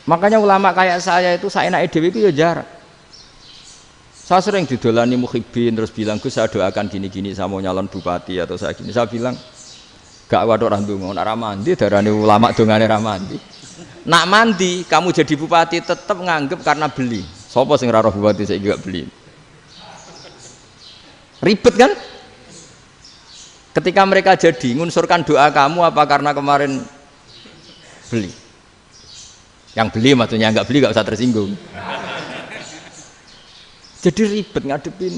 Makanya ulama kayak saya itu saenake dhewe itu ya jarak. Saya sering didolani muhibbin terus bilang, "Gus, saya doakan gini-gini saya mau nyalon bupati atau saya gini." Saya bilang, "Gak waduh orang ndonga, nek ra mandi darane ulama dongane ra mandi." Nak mandi kamu jadi bupati tetap nganggep karena beli. Sopo sing ra roh bupati saiki gak beli. Ribet kan? Ketika mereka jadi ngunsurkan doa kamu apa karena kemarin beli? Yang beli maksudnya nggak beli nggak usah tersinggung. Jadi ribet ngadepin.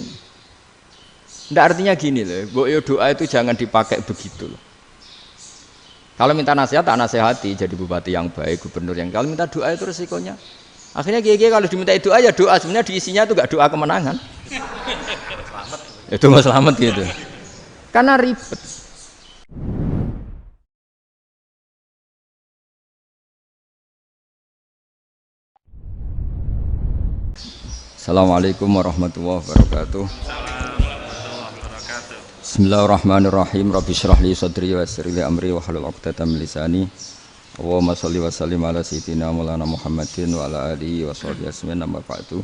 Nggak artinya gini loh, boyo doa itu jangan dipakai begitu loh. Kalau minta nasihat tak nasihati jadi bupati yang baik, gubernur yang. Kalau minta doa itu resikonya. Akhirnya kiai kalau diminta doa ya doa sebenarnya diisinya itu nggak doa kemenangan. Itu nggak selamat gitu. Karena ribet. Assalamualaikum warahmatullahi wabarakatuh. Bismillahirrahmanirrahim. Rabbi shrah li sadri wa yassir li amri wa hlul 'uqdatam min lisani. Allahumma shalli wa sallim ala sayyidina Maulana Muhammadin wa ala alihi wa sahbihi ajmain. Amma ba'du.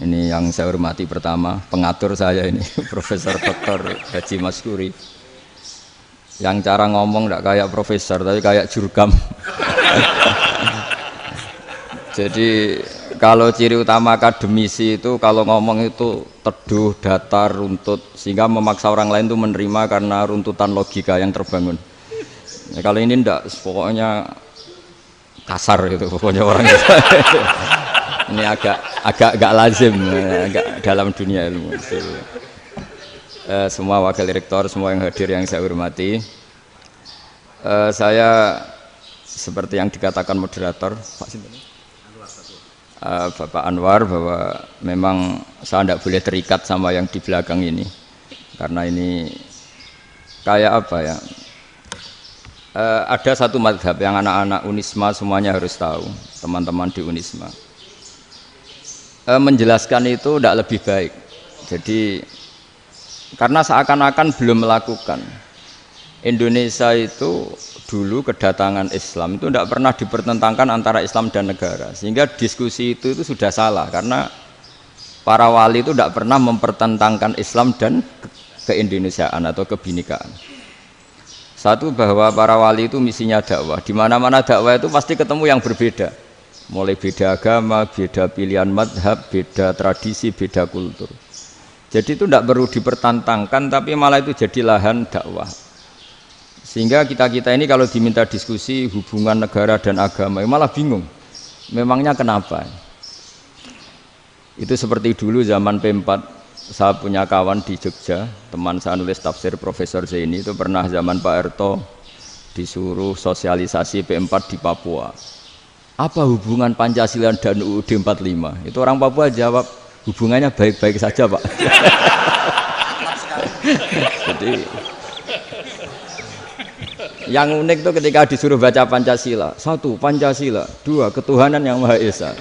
Ini yang saya hormati pertama, pengatur saya ini Profesor Dr. Haji Maskuri. Yang cara ngomong enggak kayak profesor tapi kayak jurkam. Jadi kalau ciri utama akademisi itu kalau ngomong itu teduh, datar, runtut sehingga memaksa orang lain itu menerima karena runtutan logika yang terbangun. Ya, kalau ini enggak, pokoknya kasar gitu pokoknya orang itu. Ini agak lazim, agak dalam dunia ilmu. Semua wakil rektor, semua yang hadir yang saya hormati, saya seperti yang dikatakan moderator Pak Sinten, Bapak Anwar, bahwa memang saya tidak boleh terikat sama yang di belakang ini karena ini kayak apa ya, ada satu mazhab yang anak-anak Unisma semuanya harus tahu, teman-teman di Unisma menjelaskan itu tidak lebih baik. Jadi karena seakan-akan belum melakukan. Indonesia itu dulu kedatangan Islam itu tidak pernah dipertentangkan antara Islam dan negara, sehingga diskusi itu sudah salah karena para wali itu tidak pernah mempertentangkan Islam dan keindonesiaan atau kebinekaan. Satu, bahwa para wali itu misinya dakwah, di mana-mana dakwah itu pasti ketemu yang berbeda, mulai beda agama, beda pilihan madhab, beda tradisi, beda kultur. Jadi itu tidak perlu dipertentangkan, tapi malah itu jadi lahan dakwah. Sehingga kita ini kalau diminta diskusi hubungan negara dan agama malah bingung, memangnya kenapa? Itu seperti dulu zaman P4, saya punya kawan di Jogja, teman saya nulis tafsir Profesor Zaini, itu pernah zaman Pak Erto disuruh sosialisasi P4 di Papua. Apa hubungan Pancasila dan UUD 45? Itu orang Papua jawab, hubungannya baik-baik saja Pak. Jadi yang unik itu ketika disuruh baca Pancasila, 1 Pancasila, 2 ketuhanan yang Maha Esa.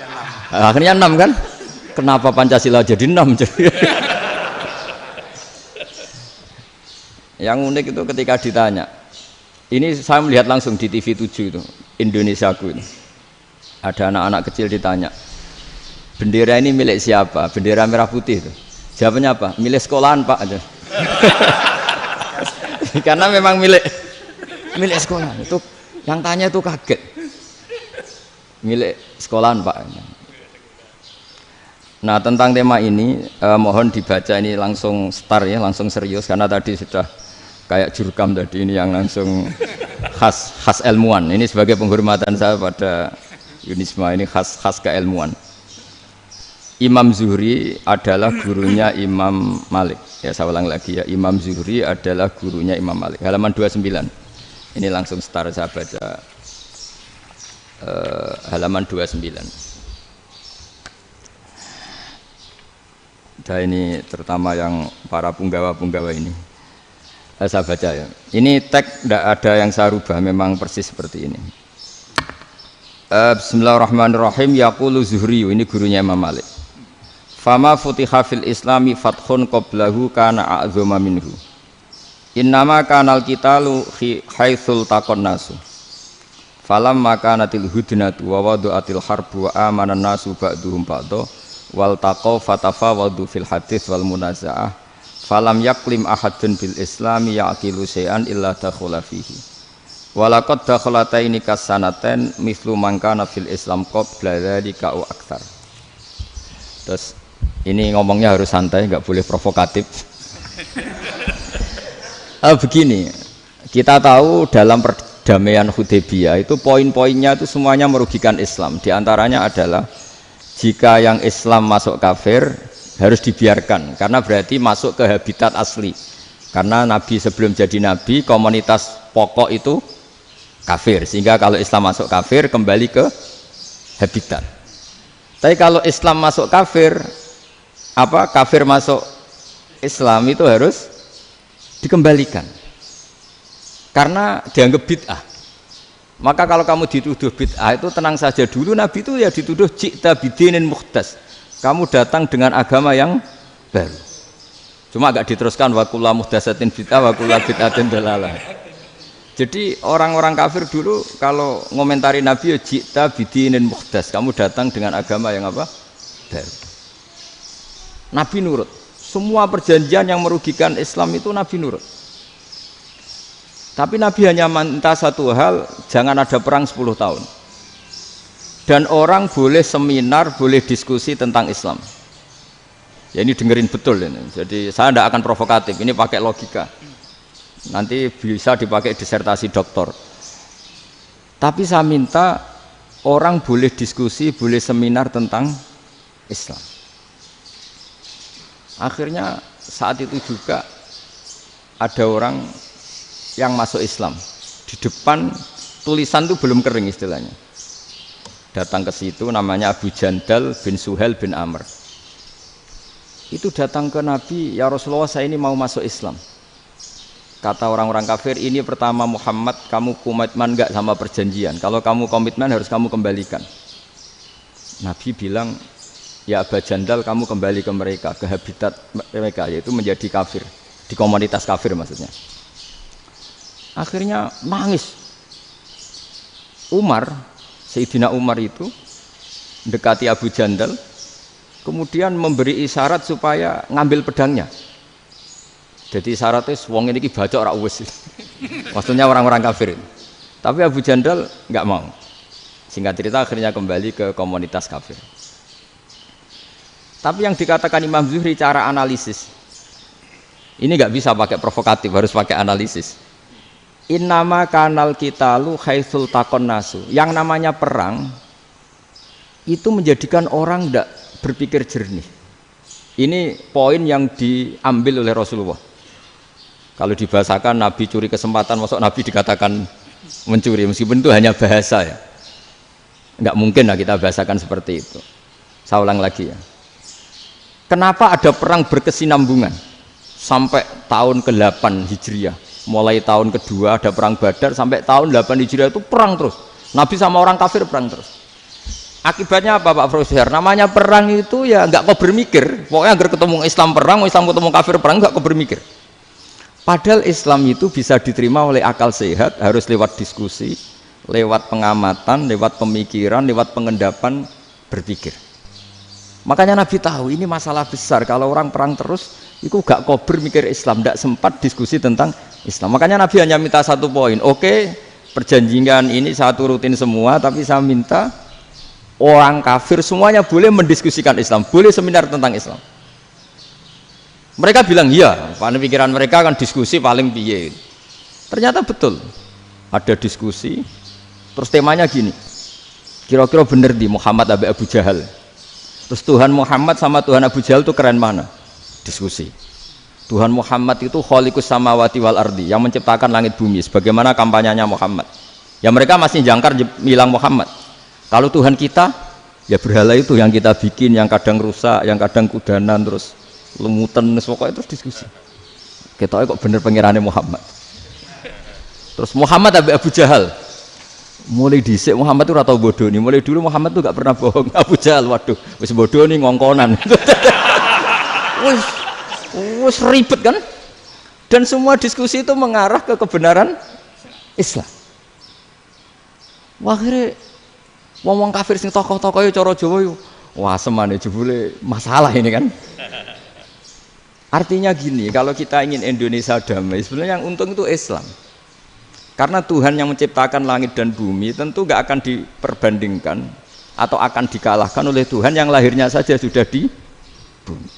Akhirnya 6 kan? Kenapa Pancasila jadi 6? Yang unik itu ketika ditanya, ini saya melihat langsung di TV 7 itu, Indonesiaku itu. Ada anak-anak kecil ditanya, bendera ini milik siapa? Bendera merah putih itu. Jawabannya apa? Milik sekolahan Pak aja. Karena memang milik sekolahan. Itu yang tanya itu kaget. Milik sekolahan Pak. Nah, tentang tema ini mohon dibaca, ini langsung start ya, langsung serius karena tadi sudah kayak jurkam tadi, ini yang langsung khas ilmuwan. Ini sebagai penghormatan saya pada Unisma, ini khas keilmuan. Imam Zuhri adalah gurunya Imam Malik. Ya, saya ulang lagi ya, Imam Zuhri adalah gurunya Imam Malik. Halaman 29. Ini langsung start, saya baca halaman 29. Dan ini terutama yang para punggawa-punggawa ini. Saya baca ya. Ini teks tidak ada yang saya rubah, memang persis seperti ini. Bismillahirrahmanirrahim. Yaqulu Zuhri, ini gurunya Imam Malik. Fama futiha fil islami fathun qablahu kana a'zama minhu. Innama kanal qitalu haitsul taqon nasu. Falam makanatil hudnatu wa wadu'atil harbu wa amanan nasu ba'duhum ba'do wal taqaw fatafawadu fil hadits wal munazaah falam yaklim ahadun bil islami yaqilu syai'an illa dakhula fihi walaqad dakhalataini kasanaten mithlu man kana fil islam qabla dzalika au aktsar. Terus ini ngomongnya harus santai, enggak boleh provokatif. Begini, kita tahu dalam perdamaian Hudaybiyah itu poin-poinnya itu semuanya merugikan Islam. Di antaranya adalah jika yang Islam masuk kafir harus dibiarkan karena berarti masuk ke habitat asli. Karena Nabi sebelum jadi Nabi komunitas pokok itu kafir, sehingga kalau Islam masuk kafir kembali ke habitat. Tapi kalau Islam masuk kafir, kafir masuk Islam itu harus dikembalikan karena dianggap bid'ah. Maka kalau kamu dituduh bid'ah itu tenang saja dulu, Nabi itu ya dituduh ji'ta bidinin muhdas, kamu datang dengan agama yang baru. Cuma agak diteruskan wa kullu muhdasatin bid'ah wa kullu bid'atin dalalah. Jadi orang-orang kafir dulu kalau ngomentari Nabi ya ji'ta bidinin muhdas, kamu datang dengan agama yang baru. Nabi nurut. Semua perjanjian yang merugikan Islam itu Nabi nurut. Tapi Nabi hanya minta satu hal, jangan ada perang 10 tahun. Dan orang boleh seminar, boleh diskusi tentang Islam. Ya ini dengerin betul ini. Jadi saya tidak akan provokatif, ini pakai logika. Nanti bisa dipakai disertasi doktor. Tapi saya minta orang boleh diskusi, boleh seminar tentang Islam. Akhirnya saat itu juga ada orang yang masuk Islam. Di depan tulisan itu belum kering istilahnya. Datang ke situ namanya Abu Jandal bin Suhail bin Amr. Itu datang ke Nabi, ya Rasulullah saya ini mau masuk Islam. Kata orang-orang kafir, ini pertama Muhammad kamu komitmen enggak sama perjanjian. Kalau kamu komitmen harus kamu kembalikan. Nabi bilang, ya Abu Jandal kamu kembali ke mereka, ke habitat mereka, yaitu menjadi kafir, di komunitas kafir maksudnya. Akhirnya nangis. Sayyidina Umar itu mendekati Abu Jandal, kemudian memberi isyarat supaya ngambil pedangnya. Jadi isyaratnya wong ini baca ora wis. Maksudnya orang-orang kafir. Tapi Abu Jandal enggak mau. Singkat cerita akhirnya kembali ke komunitas kafir. Tapi yang dikatakan Imam Zuhri cara analisis ini nggak bisa pakai provokatif, harus pakai analisis. Innama kanal qitalu haitsul taqon nasu. Yang namanya perang itu menjadikan orang tidak berpikir jernih. Ini poin yang diambil oleh Rasulullah. Kalau dibahasakan Nabi curi kesempatan, maksud Nabi dikatakan mencuri, meskipun itu hanya bahasa ya. Nggak mungkin lah kita bahasakan seperti itu. Saya ulang lagi ya. Kenapa ada perang berkesinambungan sampai tahun ke-8 Hijriah? Mulai tahun kedua ada perang Badar sampai tahun 8 Hijriah itu perang terus. Nabi sama orang kafir perang terus. Akibatnya apa Pak Profesor? Namanya perang itu ya nggak kau bermikir. Pokoknya agar ketemu Islam perang, Islam ketemu kafir perang, nggak kau bermikir. Padahal Islam itu bisa diterima oleh akal sehat, harus lewat diskusi, lewat pengamatan, lewat pemikiran, lewat pengendapan berpikir. Makanya Nabi tahu ini masalah besar. Kalau orang perang terus, itu gak kober mikir Islam, tidak sempat diskusi tentang Islam. Makanya Nabi hanya minta satu poin. Oke, perjanjian ini saya turutin semua, tapi saya minta orang kafir semuanya boleh mendiskusikan Islam, boleh seminar tentang Islam. Mereka bilang iya, pada pikiran mereka kan diskusi paling piye. Ternyata betul, ada diskusi. Terus temanya gini, kira-kira bener di Muhammad Abu Jahal. Terus Tuhan Muhammad sama Tuhan Abu Jahal itu keren mana? Diskusi. Tuhan Muhammad itu khaliqus samawati wal ardi, yang menciptakan langit bumi. Sebagaimana kampanyenya Muhammad. Ya mereka masih jangkar bilang Muhammad. Kalau Tuhan kita, ya berhala itu yang kita bikin, yang kadang rusak, yang kadang kudanan, terus lemutan, pokoknya terus diskusi. Kita kok bener pengirannya Muhammad. Terus Muhammad Abu Jahal. Mulai dhisik Muhammad itu ora tau bodoh nih. Mulai dulu Muhammad tuh gak pernah bohong. Abu Jahal, waduh, wis bodoh nih ngongkonan. Wis ribet kan? Dan semua diskusi itu mengarah ke kebenaran Islam. Wah, akhirnya wong kafir sing tokoh-tokoh yo cara Jawa yo wah semane jebule masalah ini kan. Artinya gini, kalau kita ingin Indonesia damai, sebenarnya yang untung itu Islam. Karena Tuhan yang menciptakan langit dan bumi tentu gak akan diperbandingkan atau akan dikalahkan oleh Tuhan yang lahirnya saja sudah di bumi.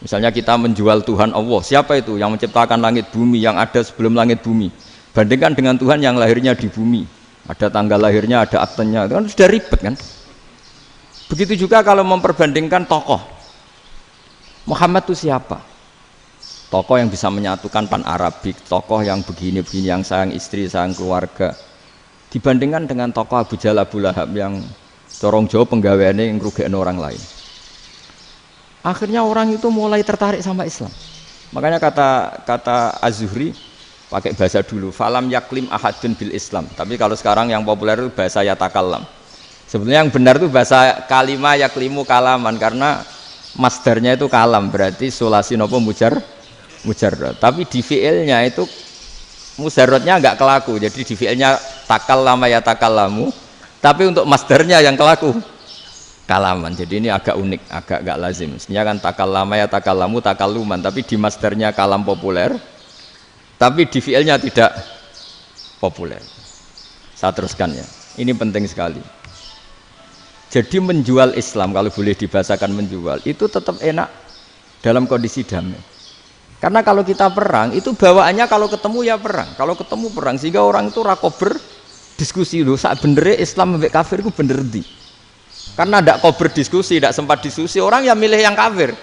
Misalnya kita menjual Tuhan Allah, siapa itu yang menciptakan langit bumi, yang ada sebelum langit bumi? Bandingkan dengan Tuhan yang lahirnya di bumi, ada tanggal lahirnya, ada aktenya, itu kan sudah ribet kan? Begitu juga kalau memperbandingkan tokoh, Muhammad itu siapa? Tokoh yang bisa menyatukan pan-Arabik, tokoh yang begini-begini, yang sayang istri, sayang keluarga. Dibandingkan dengan tokoh Abu Jahal, Abu Lahab yang corong Jawa penggaweannya yang ngerugikan orang lain. Akhirnya orang itu mulai tertarik sama Islam. Makanya kata Az-Zuhri pakai bahasa dulu, falam yaklim ahadun bil Islam. Tapi kalau sekarang yang populer itu bahasa yatakallam. Sebenarnya yang benar itu bahasa kalimah yaklimu kalaman, karena masdarnya itu kalam, berarti sulasi nopo mujarrad. Tapi di fi'ilnya itu mujarradnya enggak kelaku. Jadi di fi'ilnya takallama yatakallamu, tapi untuk masdarnya yang kelaku kalaman. Jadi ini agak unik, agak enggak lazim. Mestinya kan takallama yatakallamu takalluman, tapi di masdarnya kalam populer, tapi di fi'ilnya tidak populer. Saya teruskan ya. Ini penting sekali. Jadi menjual Islam, kalau boleh dibahasakan menjual, itu tetap enak dalam kondisi damai. Karena kalau kita perang, itu bawaannya kalau ketemu ya perang. Kalau ketemu perang, sehingga orang itu rakober diskusi loh. Saat benernya Islam sampai kafir itu bener di. Karena tidak kober diskusi, tidak sempat diskusi, orang yang milih yang kafir.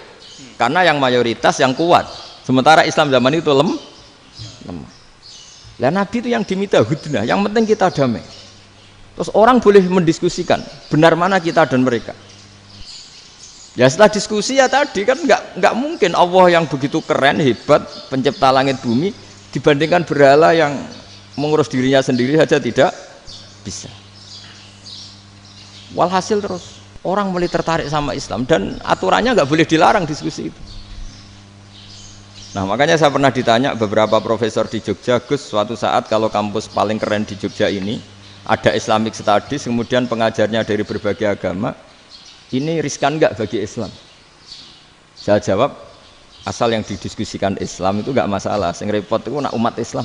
Karena yang mayoritas yang kuat. Sementara Islam zaman itu lemah. Lah Nabi itu yang diminta hudnah, yang penting kita damai. Terus orang boleh mendiskusikan benar mana kita dan mereka. Ya setelah diskusi ya tadi kan nggak mungkin Allah yang begitu keren hebat pencipta langit bumi dibandingkan berhala yang mengurus dirinya sendiri saja tidak bisa. Walhasil terus orang mulai tertarik sama Islam dan aturannya nggak boleh dilarang diskusi itu. Nah makanya saya pernah ditanya beberapa profesor di Jogja, Gus suatu saat kalau kampus paling keren di Jogja ini ada Islamic Studies, kemudian pengajarnya dari berbagai agama, ini riskan nggak bagi Islam? Saya jawab, asal yang didiskusikan Islam itu nggak masalah, yang repot itu umat Islam.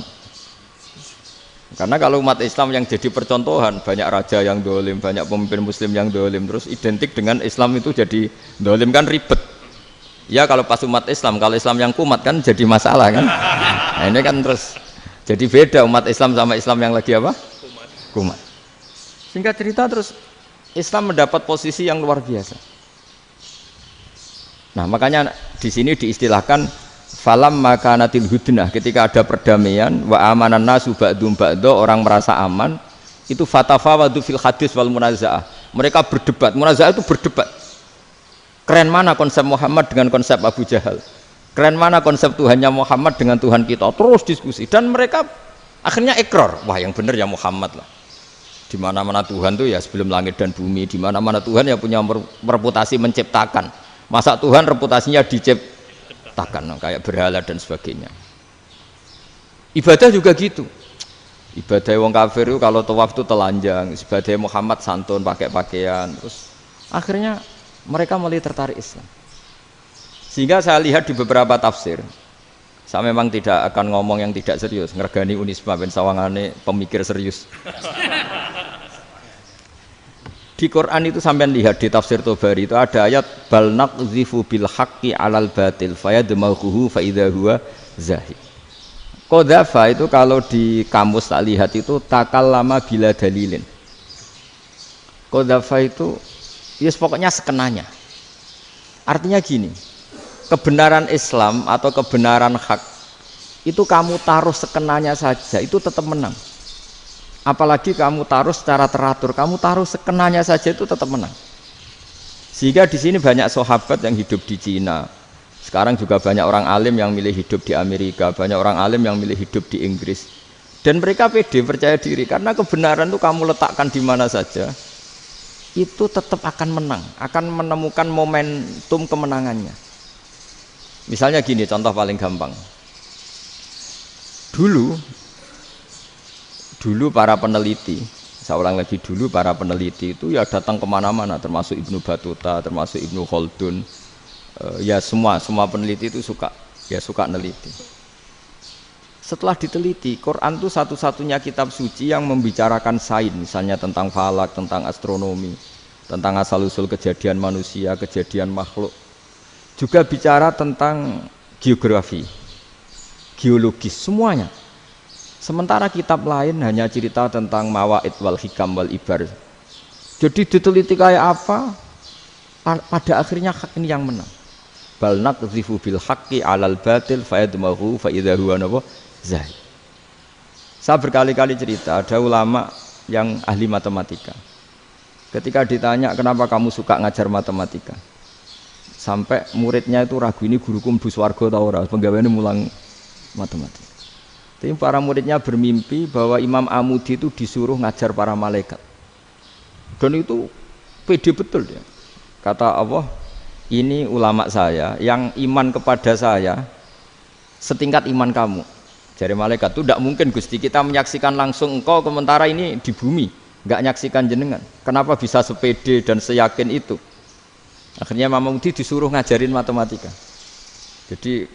Karena kalau umat Islam yang jadi percontohan, banyak raja yang dolim, banyak pemimpin muslim yang dolim, terus identik dengan Islam itu jadi dolim kan ribet. Ya kalau pas umat Islam, kalau Islam yang kumat kan jadi masalah kan. Nah ini kan terus jadi beda umat Islam sama Islam yang lagi apa? Kumat. Singkat cerita terus Islam mendapat posisi yang luar biasa. Nah makanya di sini diistilahkan falam makanatil hudnah, ketika ada perdamaian wa amanan nasu ba'dum ba'do, orang merasa aman, itu fatafawadu fil hadis wal munazaah. Mereka berdebat, munazaah itu berdebat. Keren mana konsep Muhammad dengan konsep Abu Jahal, keren mana konsep Tuhannya Muhammad dengan Tuhan kita, terus diskusi dan mereka akhirnya ikrar, wah yang benar ya Muhammad lah. Di mana-mana Tuhan tuh ya sebelum langit dan bumi, di mana-mana Tuhan ya punya reputasi menciptakan. Masa Tuhan reputasinya diciptakan kayak berhala dan sebagainya. Ibadah juga gitu. Ibadah wong kafir itu kalau tawaf itu telanjang, ibadah Muhammad santun pakai pakaian, terus akhirnya mereka mulai tertarik Islam. Sehingga saya lihat di beberapa tafsir, saya memang tidak akan ngomong yang tidak serius, ngergani Unisma ben sawangane pemikir serius. Di Quran itu sampean lihat di tafsir Tobari itu ada ayat bal naqzifu bil haqqi 'alal batil fayadmaghuhu fa idza huwa zahid. Qadzafa itu kalau di kamus tak lihat itu takallama bila dalilin. Qadzafa itu ya pokoknya sekenanya. Artinya gini, kebenaran Islam atau kebenaran hak itu kamu taruh sekenanya saja itu tetap menang. Apalagi kamu taruh secara teratur, kamu taruh sekenanya saja itu tetap menang. Sehingga di sini banyak sahabat yang hidup di Cina. Sekarang juga banyak orang alim yang milih hidup di Amerika, banyak orang alim yang milih hidup di Inggris. Dan mereka pede, percaya diri karena kebenaran itu kamu letakkan di mana saja, itu tetap akan menang, akan menemukan momentum kemenangannya. Misalnya gini, contoh paling gampang. Dulu para peneliti Saya ulang lagi dulu, para peneliti itu ya datang kemana-mana, termasuk Ibnu Battuta, termasuk Ibnu Khaldun, ya semua peneliti itu suka neliti. Setelah diteliti, Quran itu satu-satunya kitab suci yang membicarakan sains, misalnya tentang falak, tentang astronomi, tentang asal-usul kejadian manusia, kejadian makhluk. Juga bicara tentang geografi, geologis, semuanya. Sementara kitab lain hanya cerita tentang mawaid wal hikam wal ibar. Jadi diteliti kayak apa, pada akhirnya hak ini yang menang. Bal naqdhifu bil haqqi 'alal batil fayadmaghu fa idza huwa zahid. Saya berkali-kali cerita, ada ulama yang ahli matematika. Ketika ditanya kenapa kamu suka ngajar matematika, sampai muridnya itu ragu, ini guruku mlebu swarga ta ora, penggaweane mulang matematika. Tapi para muridnya bermimpi bahwa Imam Amudi itu disuruh ngajar para malaikat. Dan itu pede betul dia. Kata Allah, ini ulama saya yang iman kepada saya setingkat iman kamu. Jadi malaikat itu tidak mungkin Gusti kita menyaksikan langsung engkau, sementara ini di bumi nggak menyaksikan jenengan. Kenapa bisa sepede dan seyakin itu? Akhirnya Imam Amudi disuruh ngajarin matematika. Jadi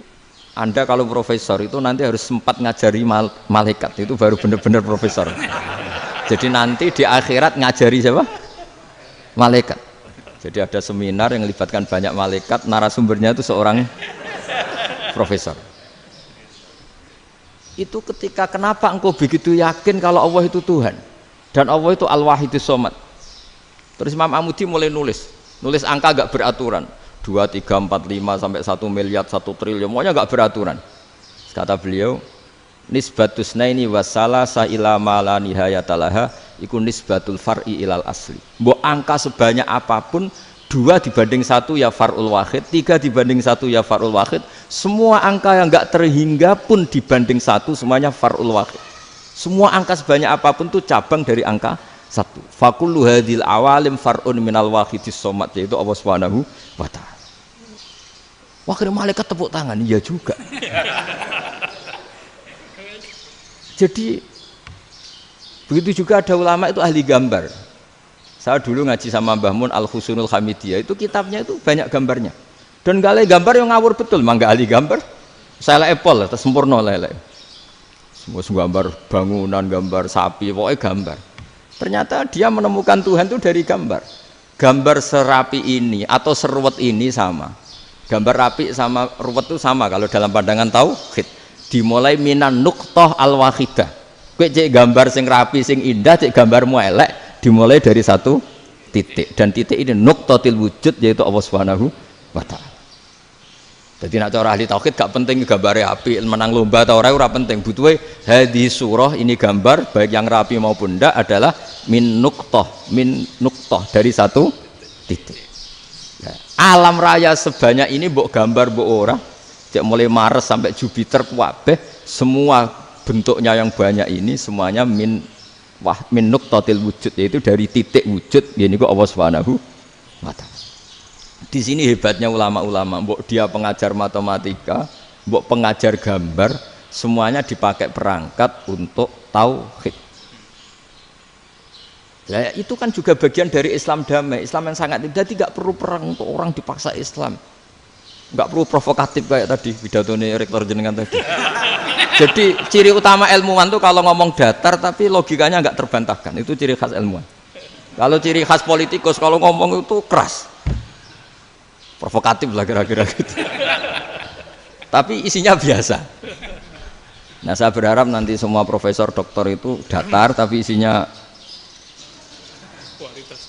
Anda kalau profesor itu nanti harus sempat ngajari malaikat, itu baru benar-benar profesor. Jadi nanti di akhirat ngajari siapa? Malaikat. Jadi ada seminar yang melibatkan banyak malaikat, narasumbernya itu seorang profesor. Itu ketika kenapa engkau begitu yakin kalau Allah itu Tuhan dan Allah itu Al-Wahidus Shomad. Terus Imam Amudi mulai nulis angka gak beraturan. 2, 3, 4, 5 sampai 1 miliar, 1 triliun, semuanya enggak beraturan. Kata beliau, nisbatus naini wasalasa ila ma la nihayatalaha iku nisbatul far'i ilal asli. Mbok angka sebanyak apapun, 2 dibanding 1 ya far'ul wahid, 3 dibanding 1 ya far'ul wahid. Semua angka yang enggak terhingga pun dibanding 1 semuanya far'ul wahid. Semua angka sebanyak apapun itu cabang dari angka 1. Fakullu hadhil awalim far'un minal wahidis shomad, yaitu Allah Subhanahu wa ta'ala. Wah, kira malaikat tepuk tangan, iya juga. Jadi begitu juga ada ulama itu ahli gambar. Saya dulu ngaji sama Mbah Mun Al-Husunul Hamidiyah, itu kitabnya itu banyak gambarnya. Dan gale gambar yang ngawur betul, mangga ahli gambar. Saya Apple, sempurna lele. Semua gambar bangunan, gambar sapi, pokoknya gambar. Ternyata dia menemukan Tuhan itu dari gambar. Gambar serapi ini atau seruwet ini sama. Gambar rapi sama ruwet itu sama kalau dalam pandangan tauhid. Dimulai minan nuqtah al-wahidah. Kowe cek gambar sing rapi sing indah, cek gambarmu elek, dimulai dari 1 titik. Dan titik ini nuqtatil wujud, yaitu Allah Subhanahu wa ta'ala. Jadi nak cara ahli tauhid gak penting gambare api, menang lomba atau ora penting. Butuhe hadis surah ini gambar baik yang rapi maupun ndak adalah min nuqtah dari 1 titik. Alam raya sebanyak ini mbok gambar mbok ora, cek mulai Mars sampai Jupiter kabeh semua bentuknya yang banyak ini semuanya min nuqtatil wujud, yaitu dari titik wujud, ini kok Allah Subhanahu wa ta'ala. Di sini hebatnya ulama-ulama, mbok dia pengajar matematika, mbok pengajar gambar, semuanya dipakai perangkat untuk tauhid. Ya, itu kan juga bagian dari Islam damai, Islam yang sangat jadi tidak perlu perang untuk orang dipaksa Islam, nggak perlu provokatif kayak tadi pidatonya rektor jenengan tadi. Jadi ciri utama ilmuwan tuh kalau ngomong datar tapi logikanya nggak terbantahkan, itu ciri khas ilmuwan. Kalau ciri khas politikus kalau ngomong itu keras, provokatif lah kira-kira gitu. Tapi isinya biasa. Nah saya berharap nanti semua profesor doktor itu datar tapi isinya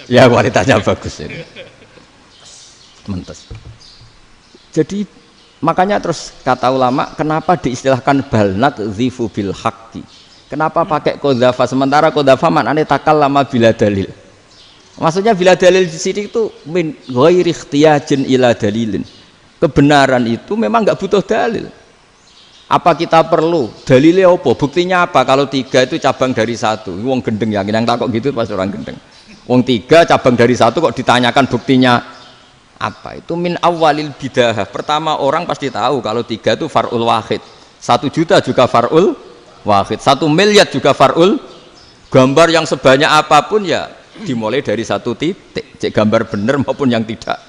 ya kualitasnya bagus ini. Mentes. Jadi makanya terus kata ulama, kenapa diistilahkan balnat zifu bil haqqi? Kenapa pakai qadzafa sementara qadzafa maknane takallama bila dalil? Maksudnya bila dalil di sini itu min ghairi ikhtiyajin ila dalilin. Kebenaran itu memang enggak butuh dalil. Apa kita perlu dalilnya apa? Buktinya apa? Kalau 3 itu cabang dari 1. Wong gendeng yakin yang takut gitu pasti orang gendeng. Wong 3 cabang dari 1 kok ditanyakan buktinya apa? Itu min awalil bidah. Pertama orang pasti tahu kalau 3 itu far'ul wahid. 1 juta juga far'ul wahid. 1 miliar juga far'ul. Gambar yang sebanyak apapun ya dimulai dari satu titik, cek gambar bener maupun yang tidak.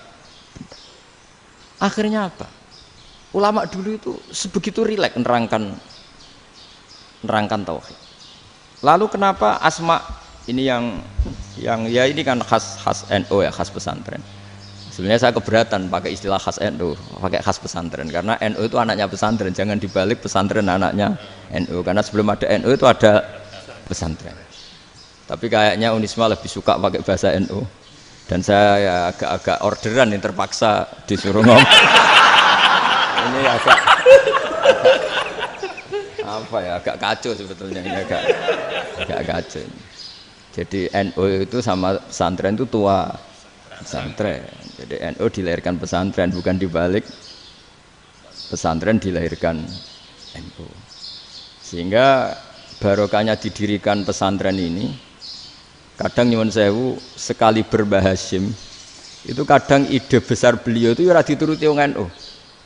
Akhirnya apa? Ulama dulu itu sebegitu rileks nerangkan tauhid. Lalu kenapa asma ini yang ya ini kan khas NU ya, khas pesantren. Sebenarnya saya keberatan pakai istilah khas NU, pakai khas pesantren karena NU itu anaknya pesantren, jangan dibalik pesantren anaknya NU karena sebelum ada NU itu ada pesantren. Tapi kayaknya Unisma lebih suka pakai bahasa NU dan saya ya agak orderan yang terpaksa disuruh ngomong. Ini agak apa ya, agak kacau sebetulnya ini agak kacau. Jadi NU itu sama pesantren itu tua pesantren. Jadi NU dilahirkan pesantren, bukan dibalik pesantren dilahirkan NU. Sehingga barokahnya didirikan pesantren ini, kadang nyuwun sewu sekali Mbah Hasyim itu kadang ide besar beliau itu ora dituruti wong NU.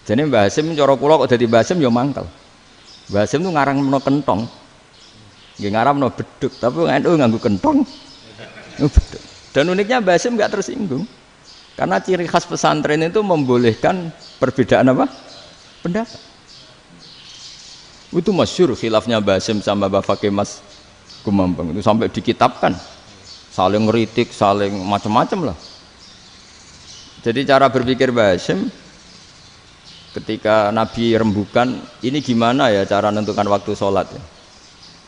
Jadi Mbah Hasyim cara kula kok dadi Mbah Hasyim ya mangkel. Mbah Hasyim itu ngarang meno kentong. Nggih ngarang meno beduk, tapi wong NU nganggo kentong. Beduk. Dan uniknya Mbah Hasyim enggak tersinggung. Karena ciri khas pesantren itu membolehkan perbedaan apa? Pendapat. Itu masyhur khilafnya Mbah Hasyim sama Mbah Fakih Mas Kumambang itu sampai dikitabkan. Saling ngeritik, saling macam-macam lah. Jadi cara berpikir Mbah Hasyim ketika Nabi rembukan, ini gimana ya cara menentukan waktu sholat ya?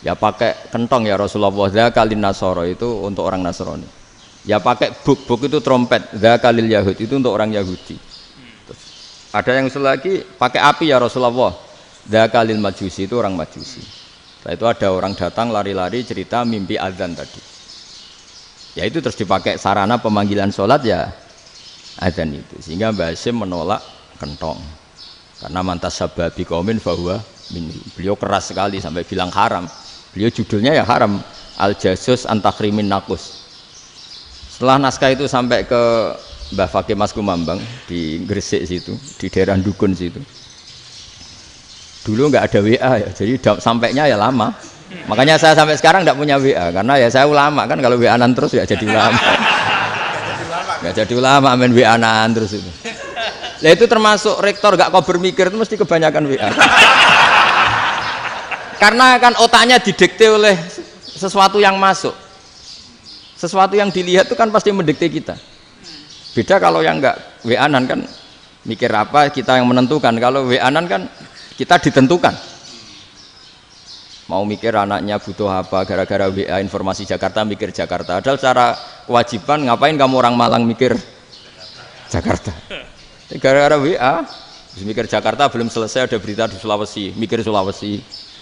Ya pakai kentong ya Rasulullah, dzakalin nasara itu untuk orang Nasrani. Ya pakai buk itu trompet, dzakalil Yahud itu untuk orang Yahudi. Terus, ada yang usul lagi pakai api ya Rasulullah, dzakalil Majusi itu orang Majusi. Setelah itu ada orang datang lari-lari cerita mimpi azan tadi. Ya itu terus dipakai sarana pemanggilan sholat ya azan itu. Sehingga Mbah Hasyim menolak kentong. Karena mantas sababi qaumin fahuwa minhu. Beliau keras sekali sampai bilang haram. Beliau judulnya ya haram, Al-Jasus Antakhrimin Nakus. Setelah naskah itu sampai ke Mbah Fakih Mas Kumambang di Gresik situ, di daerah Dukun situ. Dulu nggak ada WA ya, jadi sampainya ya lama. Makanya saya sampai sekarang nggak punya WA karena ya saya ulama kan, kalau WA-an terus ya jadi ulama. Nggak jadi ulama, main WA-an terus itu. Nah itu termasuk rektor gak kau bermikir itu mesti kebanyakan WA. Karena kan otaknya didikte oleh sesuatu yang masuk. Sesuatu yang dilihat itu kan pasti mendikte kita. Beda kalau yang enggak WA-an kan mikir apa kita yang menentukan. Kalau WA-an kan kita ditentukan. Mau mikir anaknya butuh apa gara-gara WA informasi Jakarta mikir Jakarta. Padahal secara kewajiban ngapain kamu orang Malang mikir Jakarta. Gara-gara WA mikir Jakarta belum selesai ada berita di Sulawesi, mikir Sulawesi.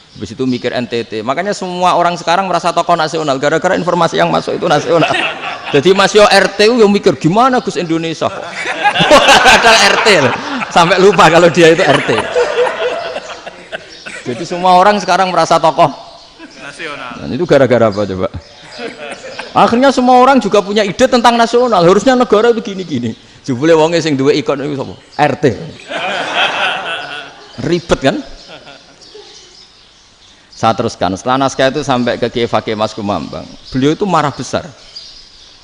Habis itu mikir NTT. Makanya semua orang sekarang merasa tokoh nasional gara-gara informasi yang masuk itu nasional. Jadi Mas Yo RT yang mikir gimana Gus Indonesia kok. Ada RT loh. Sampai lupa kalau dia itu RT. Jadi semua orang sekarang merasa tokoh nasional. Dan itu gara-gara apa coba? Akhirnya semua orang juga punya ide tentang nasional. Harusnya negara itu gini-gini. Jebule wonge sing duwe ikon itu sapa? RT. Ribet kan? Saya teruskan, setelah naskah itu sampai ke Kiai Fakih Mas Kumambang, beliau itu marah besar.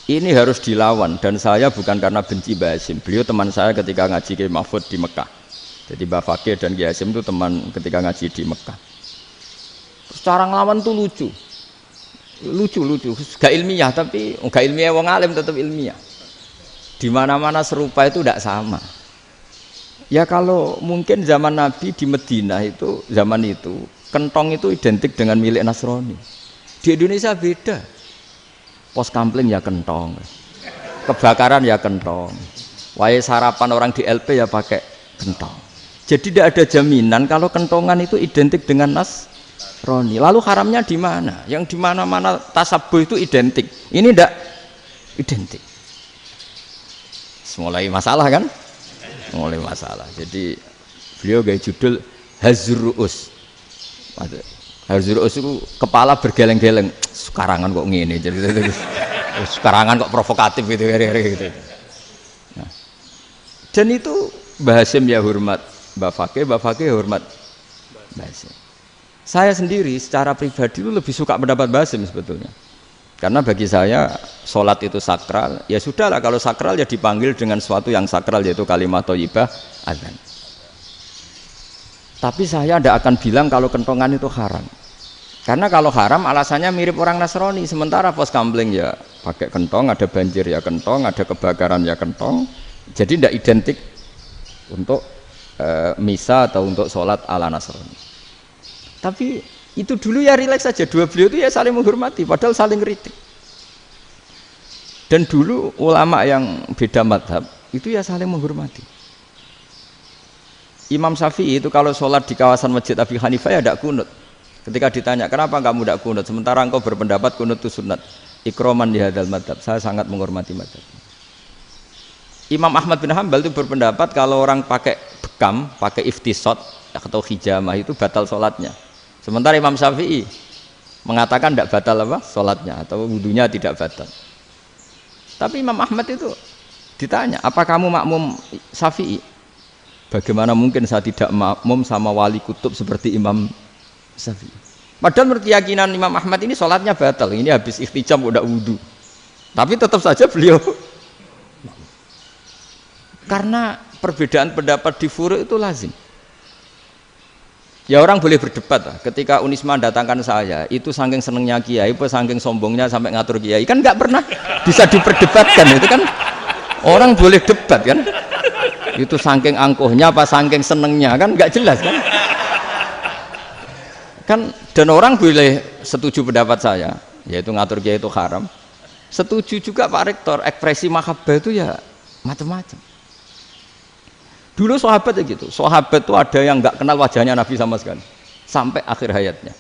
Ini harus dilawan dan saya bukan karena benci Mbah Hasyim. Beliau teman saya ketika ngaji Kiai Mahfud di Mekah. Jadi Mbah Fakih dan Kiai Hasyim itu teman ketika ngaji di Mekah. Terus cara ngelawan tuh lucu, gak ilmiah tapi gak ilmiah wong alim tetap ilmiah. Di mana-mana serupa itu tidak sama. Ya kalau mungkin zaman Nabi di Madinah itu zaman itu kentong itu identik dengan milik Nasrani. Di Indonesia beda. Pos kampling ya kentong, kebakaran ya kentong, wae sarapan orang di LP ya pakai kentong. Jadi tidak ada jaminan kalau kentongan itu identik dengan Nasrani. Lalu haramnya di mana? Yang di mana-mana tasabuh itu identik. Ini tidak identik. Mulai masalah kan? Mulai masalah. Jadi beliau gaya judul Hazruus. Hazruus itu kepala bergeleng-geleng. Sekarangan kok ngene. Jadi sekarangan kok provokatif gitu. Nah. Dan itu Mbah Hasyim ya hormat Mbah Fakih hormat Mbah Hasyim. Saya sendiri secara pribadi itu lebih suka pendapat Mbah Hasyim sebetulnya. Karena bagi saya sholat itu sakral, ya sudahlah kalau sakral ya dipanggil dengan sesuatu yang sakral yaitu kalimat thayyibah azan. Tapi saya tidak akan bilang kalau kentongan itu haram. Karena kalau haram alasannya mirip orang Nasrani, sementara pos kamling ya pakai kentong, ada banjir ya kentong, ada kebakaran ya kentong. Jadi tidak identik untuk misa atau untuk sholat ala Nasrani. Tapi itu dulu ya rileks saja, dua beliau itu ya saling menghormati, padahal saling kritik. Dan dulu ulama yang beda madhab itu ya saling menghormati. Imam Syafi'i itu kalau sholat di kawasan Masjid Abi Hanifah ya tidak kunut. Ketika ditanya kenapa kamu tidak kunut, sementara engkau berpendapat kunut itu sunat, ikroman di hadal madhab, saya sangat menghormati madhab. Imam Ahmad bin Hanbal itu berpendapat kalau orang pakai bekam, pakai iftisot atau hijamah itu batal sholatnya. Sementara Imam Syafi'i mengatakan tidak batal apa sholatnya atau wudunya tidak batal. Tapi Imam Ahmad itu ditanya, apa kamu makmum Syafi'i? Bagaimana mungkin saya tidak makmum sama wali kutub seperti Imam Syafi'i? Padahal menurut keyakinan Imam Ahmad ini sholatnya batal. Ini habis ihtijam udah wudu. Tapi tetap saja beliau. Karena perbedaan pendapat di furu' itu lazim. Ya orang boleh berdebat lah. Ketika Unisma datangkan saya, itu saking senengnya kiai, apa saking sombongnya sampai ngatur kiai, kan nggak pernah bisa diperdebatkan. Itu kan orang boleh debat kan? Itu saking angkuhnya apa saking senengnya kan nggak jelas kan? Kan dan orang boleh setuju pendapat saya, yaitu ngatur kiai itu haram. Setuju juga Pak Rektor, ekspresi mahabbah itu ya macam-macam. Dulu sahabat ya gitu, sahabat itu ada yang nggak kenal wajahnya Nabi sama sekali sampai akhir hayatnya.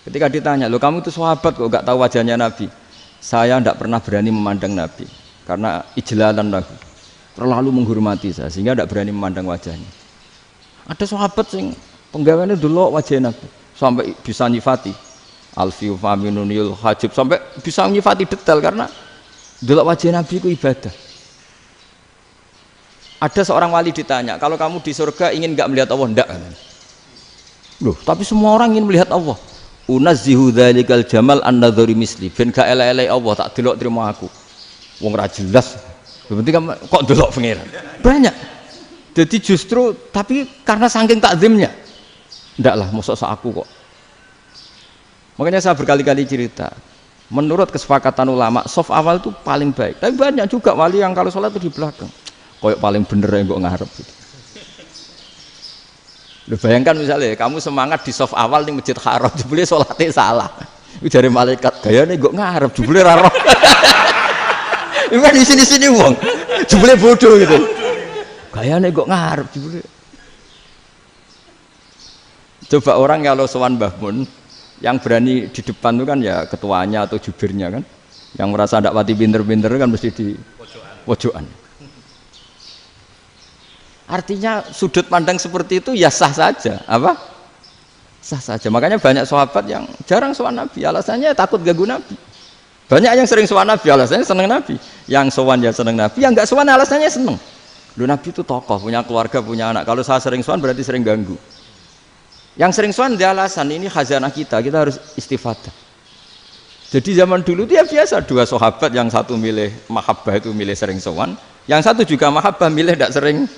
Ketika ditanya, lo kamu itu sahabat kok nggak tahu wajahnya Nabi? Saya tidak pernah berani memandang Nabi karena ijlalan lagu, terlalu menghormati saya sehingga tidak berani memandang wajahnya. Ada sahabat yang penggawaannya dulu wajah Nabi sampai bisa nyifati alfiu faminunil hajib, sampai bisa nyifati detail karena dulu wajah Nabi itu ibadah. Ada seorang wali ditanya, kalau kamu di surga ingin nggak melihat Allah? Enggak. Loh, tapi semua orang ingin melihat Allah. Unazzihu dzalikal jamal an-nadhari misli. Ben gak elek-elek Allah tak delok terima aku. Wong ra jelas. Penting kok delok pangeran. Banyak. Jadi justru tapi karena saking takzimnya. Enggak lah, mosok sak aku kok. Makanya saya berkali-kali cerita. Menurut kesepakatan ulama, soft awal itu paling baik. Tapi banyak juga wali yang kalau sholat itu di belakang. Koyok paling bener yang kok ngarep gitu. Lu bayangkan misalnya kamu semangat di soft awal di Masjid Haram, jebule sholatnya salah. Itu dari malaikat gayane kok ngarep, jebule ra roh. Iku di sini-sini wong. Jebule bodoh gitu. Gayane kok ngarep jebule. Coba orang kalau sowan Mbah Mun yang berani di depan itu kan ya ketuanya atau jubirnya kan. Yang merasa ndak pati pinter-pinter kan mesti di pojokan. Artinya sudut pandang seperti itu ya sah saja, apa? Sah saja. Makanya banyak sahabat yang jarang sowan Nabi, alasannya takut ganggu Nabi. Banyak yang sering sowan Nabi, alasannya seneng Nabi. Yang sowan ya seneng Nabi, yang enggak sowan alasannya seneng. Lu Nabi itu tokoh, punya keluarga, punya anak. Kalau saya sering sowan berarti sering ganggu. Yang sering sowan dia alasan ini khazanah kita harus istifadah. Jadi zaman dulu itu ya biasa, dua sahabat yang satu milih mahabbah itu milih sering sowan, yang satu juga mahabbah milih tidak sering.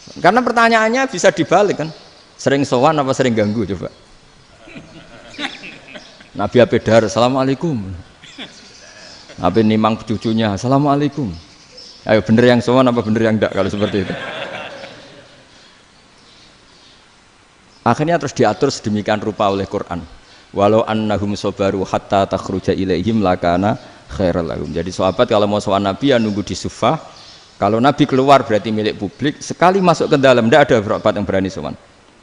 Karena pertanyaannya bisa dibalik kan, sering sowan apa sering ganggu coba. Nabi Abedar, assalamualaikum. Nabi nimang cucunya, assalamualaikum. Ayo bener yang sowan apa bener yang enggak kalau seperti itu. Akhirnya terus diatur sedemikian rupa oleh Quran. Walau annahum sabaru hatta takhruja ilaihim lakana khairal lahum. Jadi sahabat kalau mau sowan Nabi ya nunggu di sufah. Kalau Nabi keluar berarti milik publik, sekali masuk ke dalam tidak ada sahabat yang berani sowan.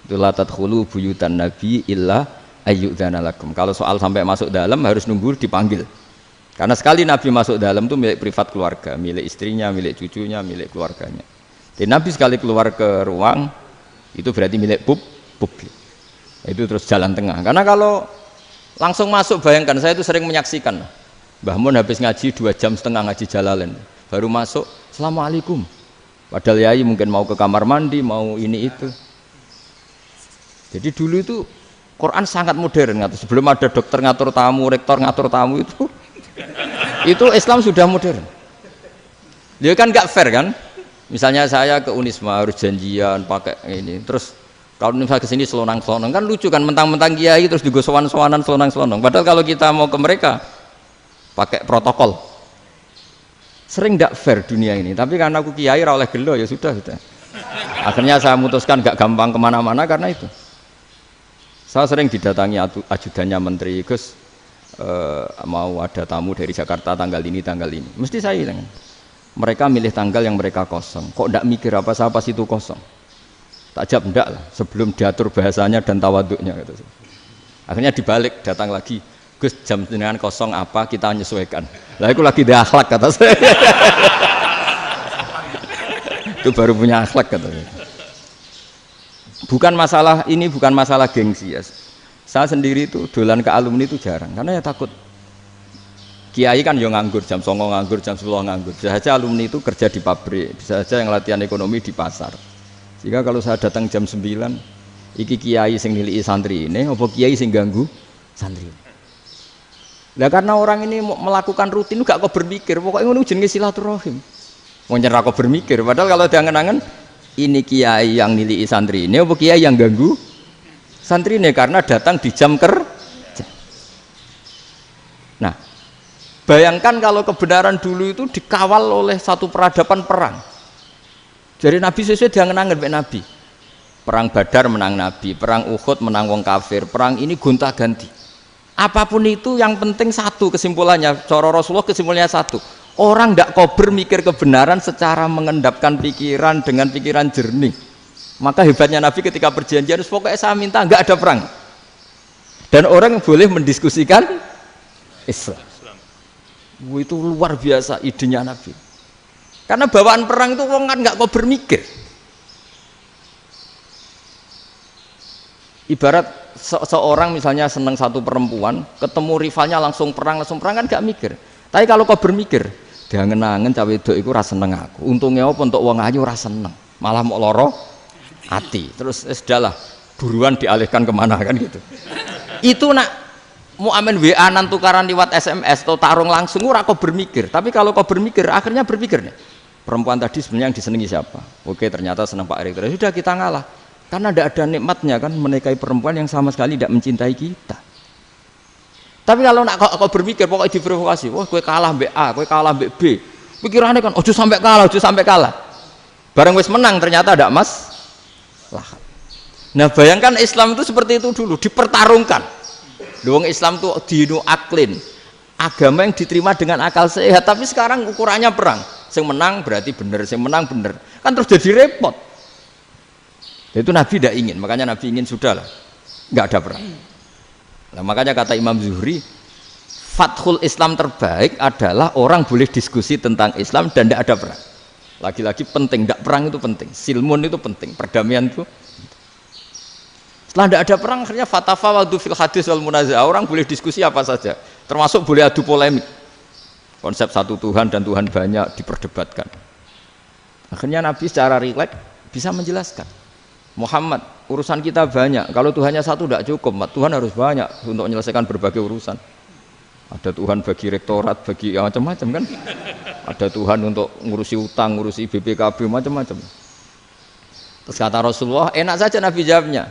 Itu la tadkhulu buyutan Nabi illa ayyudzana lakum. Kalau soal sampai masuk dalam harus nunggu dipanggil. Karena sekali Nabi masuk dalam itu milik privat keluarga, milik istrinya, milik cucunya, milik keluarganya. Jadi Nabi sekali keluar ke ruang itu berarti milik publik. Itu terus jalan tengah. Karena kalau langsung masuk, bayangkan saya itu sering menyaksikan. Mbah Mun habis ngaji 2,5 jam ngaji Jalalain. Baru masuk, assalamualaikum. Padahal yai mungkin mau ke kamar mandi, mau ini itu. Jadi dulu itu Quran sangat modern. Sebelum ada dokter ngatur tamu, rektor ngatur tamu itu Itu Islam sudah modern. Dia kan nggak fair kan? Misalnya saya ke Unisma harus janjian pakai ini, terus kalau misalnya kesini selonang-selonang kan lucu kan, mentang-mentang kiai terus juga sowan-sowanan selonang-selonang. Padahal kalau kita mau ke mereka pakai protokol, sering nggak fair dunia ini. Tapi karena aku kiai oleh gelo ya sudah. Akhirnya saya memutuskan nggak gampang kemana-mana karena itu. Saya sering didatangi ajudannya menteri, Gus mau ada tamu dari Jakarta tanggal ini, mesti saya bilang. Mereka milih tanggal yang mereka kosong. Kok tidak mikir apa saya pas itu kosong? Tak jawab enggak lah, sebelum diatur bahasanya dan tawaduknya gitu. Akhirnya dibalik, datang lagi, Gus jam dengan kosong apa kita menyesuaikan. Lah aku lagi di akhlak kata saya. Itu baru punya akhlak kata saya. Bukan masalah ini, bukan masalah gengsi ya. Saya sendiri itu dolan ke alumni itu jarang, karena ya takut. Kiai kan yang nganggur, jam 9 nganggur, jam 10 nganggur. Bisa saja alumni itu kerja di pabrik, bisa saja yang latihan ekonomi di pasar. Sehingga kalau saya datang jam 9, iki kiai sing nilai santri ini, apa kiai sing ganggu santri. Nah karena orang ini melakukan rutin, gak kok berpikir, pokoknya ngono jenenge silaturahim. Mau nyerah kok berpikir, padahal kalau diangen-angen, ini kiai yang nilai santri ini, apa kiai yang ganggu santri ini karena datang di jam kerja. Nah, bayangkan kalau kebenaran dulu itu dikawal oleh satu peradaban perang. Jadi Nabi sesuai diangen-angen mbek Nabi. Perang Badar menang Nabi, perang Uhud menang wong kafir, perang ini gonta-ganti. Apapun itu yang penting satu kesimpulannya, cara Rasulullah kesimpulannya satu. Orang tidak kober mikir kebenaran secara mengendapkan pikiran dengan pikiran jernih. Maka hebatnya Nabi ketika perjanjian, pokoknya saya minta nggak ada perang. Dan orang boleh mendiskusikan Islam. Itu luar biasa idenya Nabi. Karena bawaan perang itu orang kan nggak kok bermikir. Ibarat seorang misalnya senang satu perempuan, ketemu rivalnya langsung perang kan nggak mikir. Tapi kalau kau bermikir, diangen-angen cawe wedok iku ora seneng aku. Untungnya apa untuk wong ayu ora seneng, malah mau loro hati. Terus sudahlah, buruan dialihkan kemana kan gitu. Itu nak mau amen WA nan tukaran lewat SMS atau tarung langsung ora kau bermikir. Tapi kalau kau bermikir, akhirnya berpikir nih. Perempuan tadi sebenarnya yang disenangi siapa? Oke, ternyata senang Pak Erick. Sudah kita ngalah. Karena tidak ada nikmatnya kan menikahi perempuan yang sama sekali tidak mencintai kita. Tapi kalau nak kau berpikir pokoknya diprovokasi, wah kue kalah mbak A, kue kalah mbak B. Pikirannya kan, ojo sampai kalah. Bareng wis menang ternyata ada mas. Lah. Nah bayangkan Islam itu seperti itu dulu, dipertarungkan. Luang Islam itu dinu aklin, agama yang diterima dengan akal sehat. Tapi sekarang ukurannya perang. Yang menang berarti benar, yang menang benar. Kan terus jadi repot. Itu Nabi tidak ingin, makanya Nabi ingin sudahlah, nggak ada perang. Nah, makanya kata Imam Zuhri, fathul Islam terbaik adalah orang boleh diskusi tentang Islam dan tidak ada perang. Lagi-lagi penting, tidak perang itu penting, silmun itu penting, perdamaian itu. Setelah tidak ada perang, akhirnya fatafawadu fil hadis wal munazah, orang boleh diskusi apa saja, termasuk boleh adu polemik. Konsep satu Tuhan dan Tuhan banyak diperdebatkan. Akhirnya Nabi secara rileks bisa menjelaskan. Muhammad, urusan kita banyak. Kalau Tuhannya satu tidak cukup, Tuhan harus banyak untuk menyelesaikan berbagai urusan. Ada Tuhan bagi rektorat, bagi macam-macam kan. Ada Tuhan untuk ngurusi utang, ngurusi BPKB, macam-macam. Terus kata Rasulullah, enak saja Nabi jawabnya.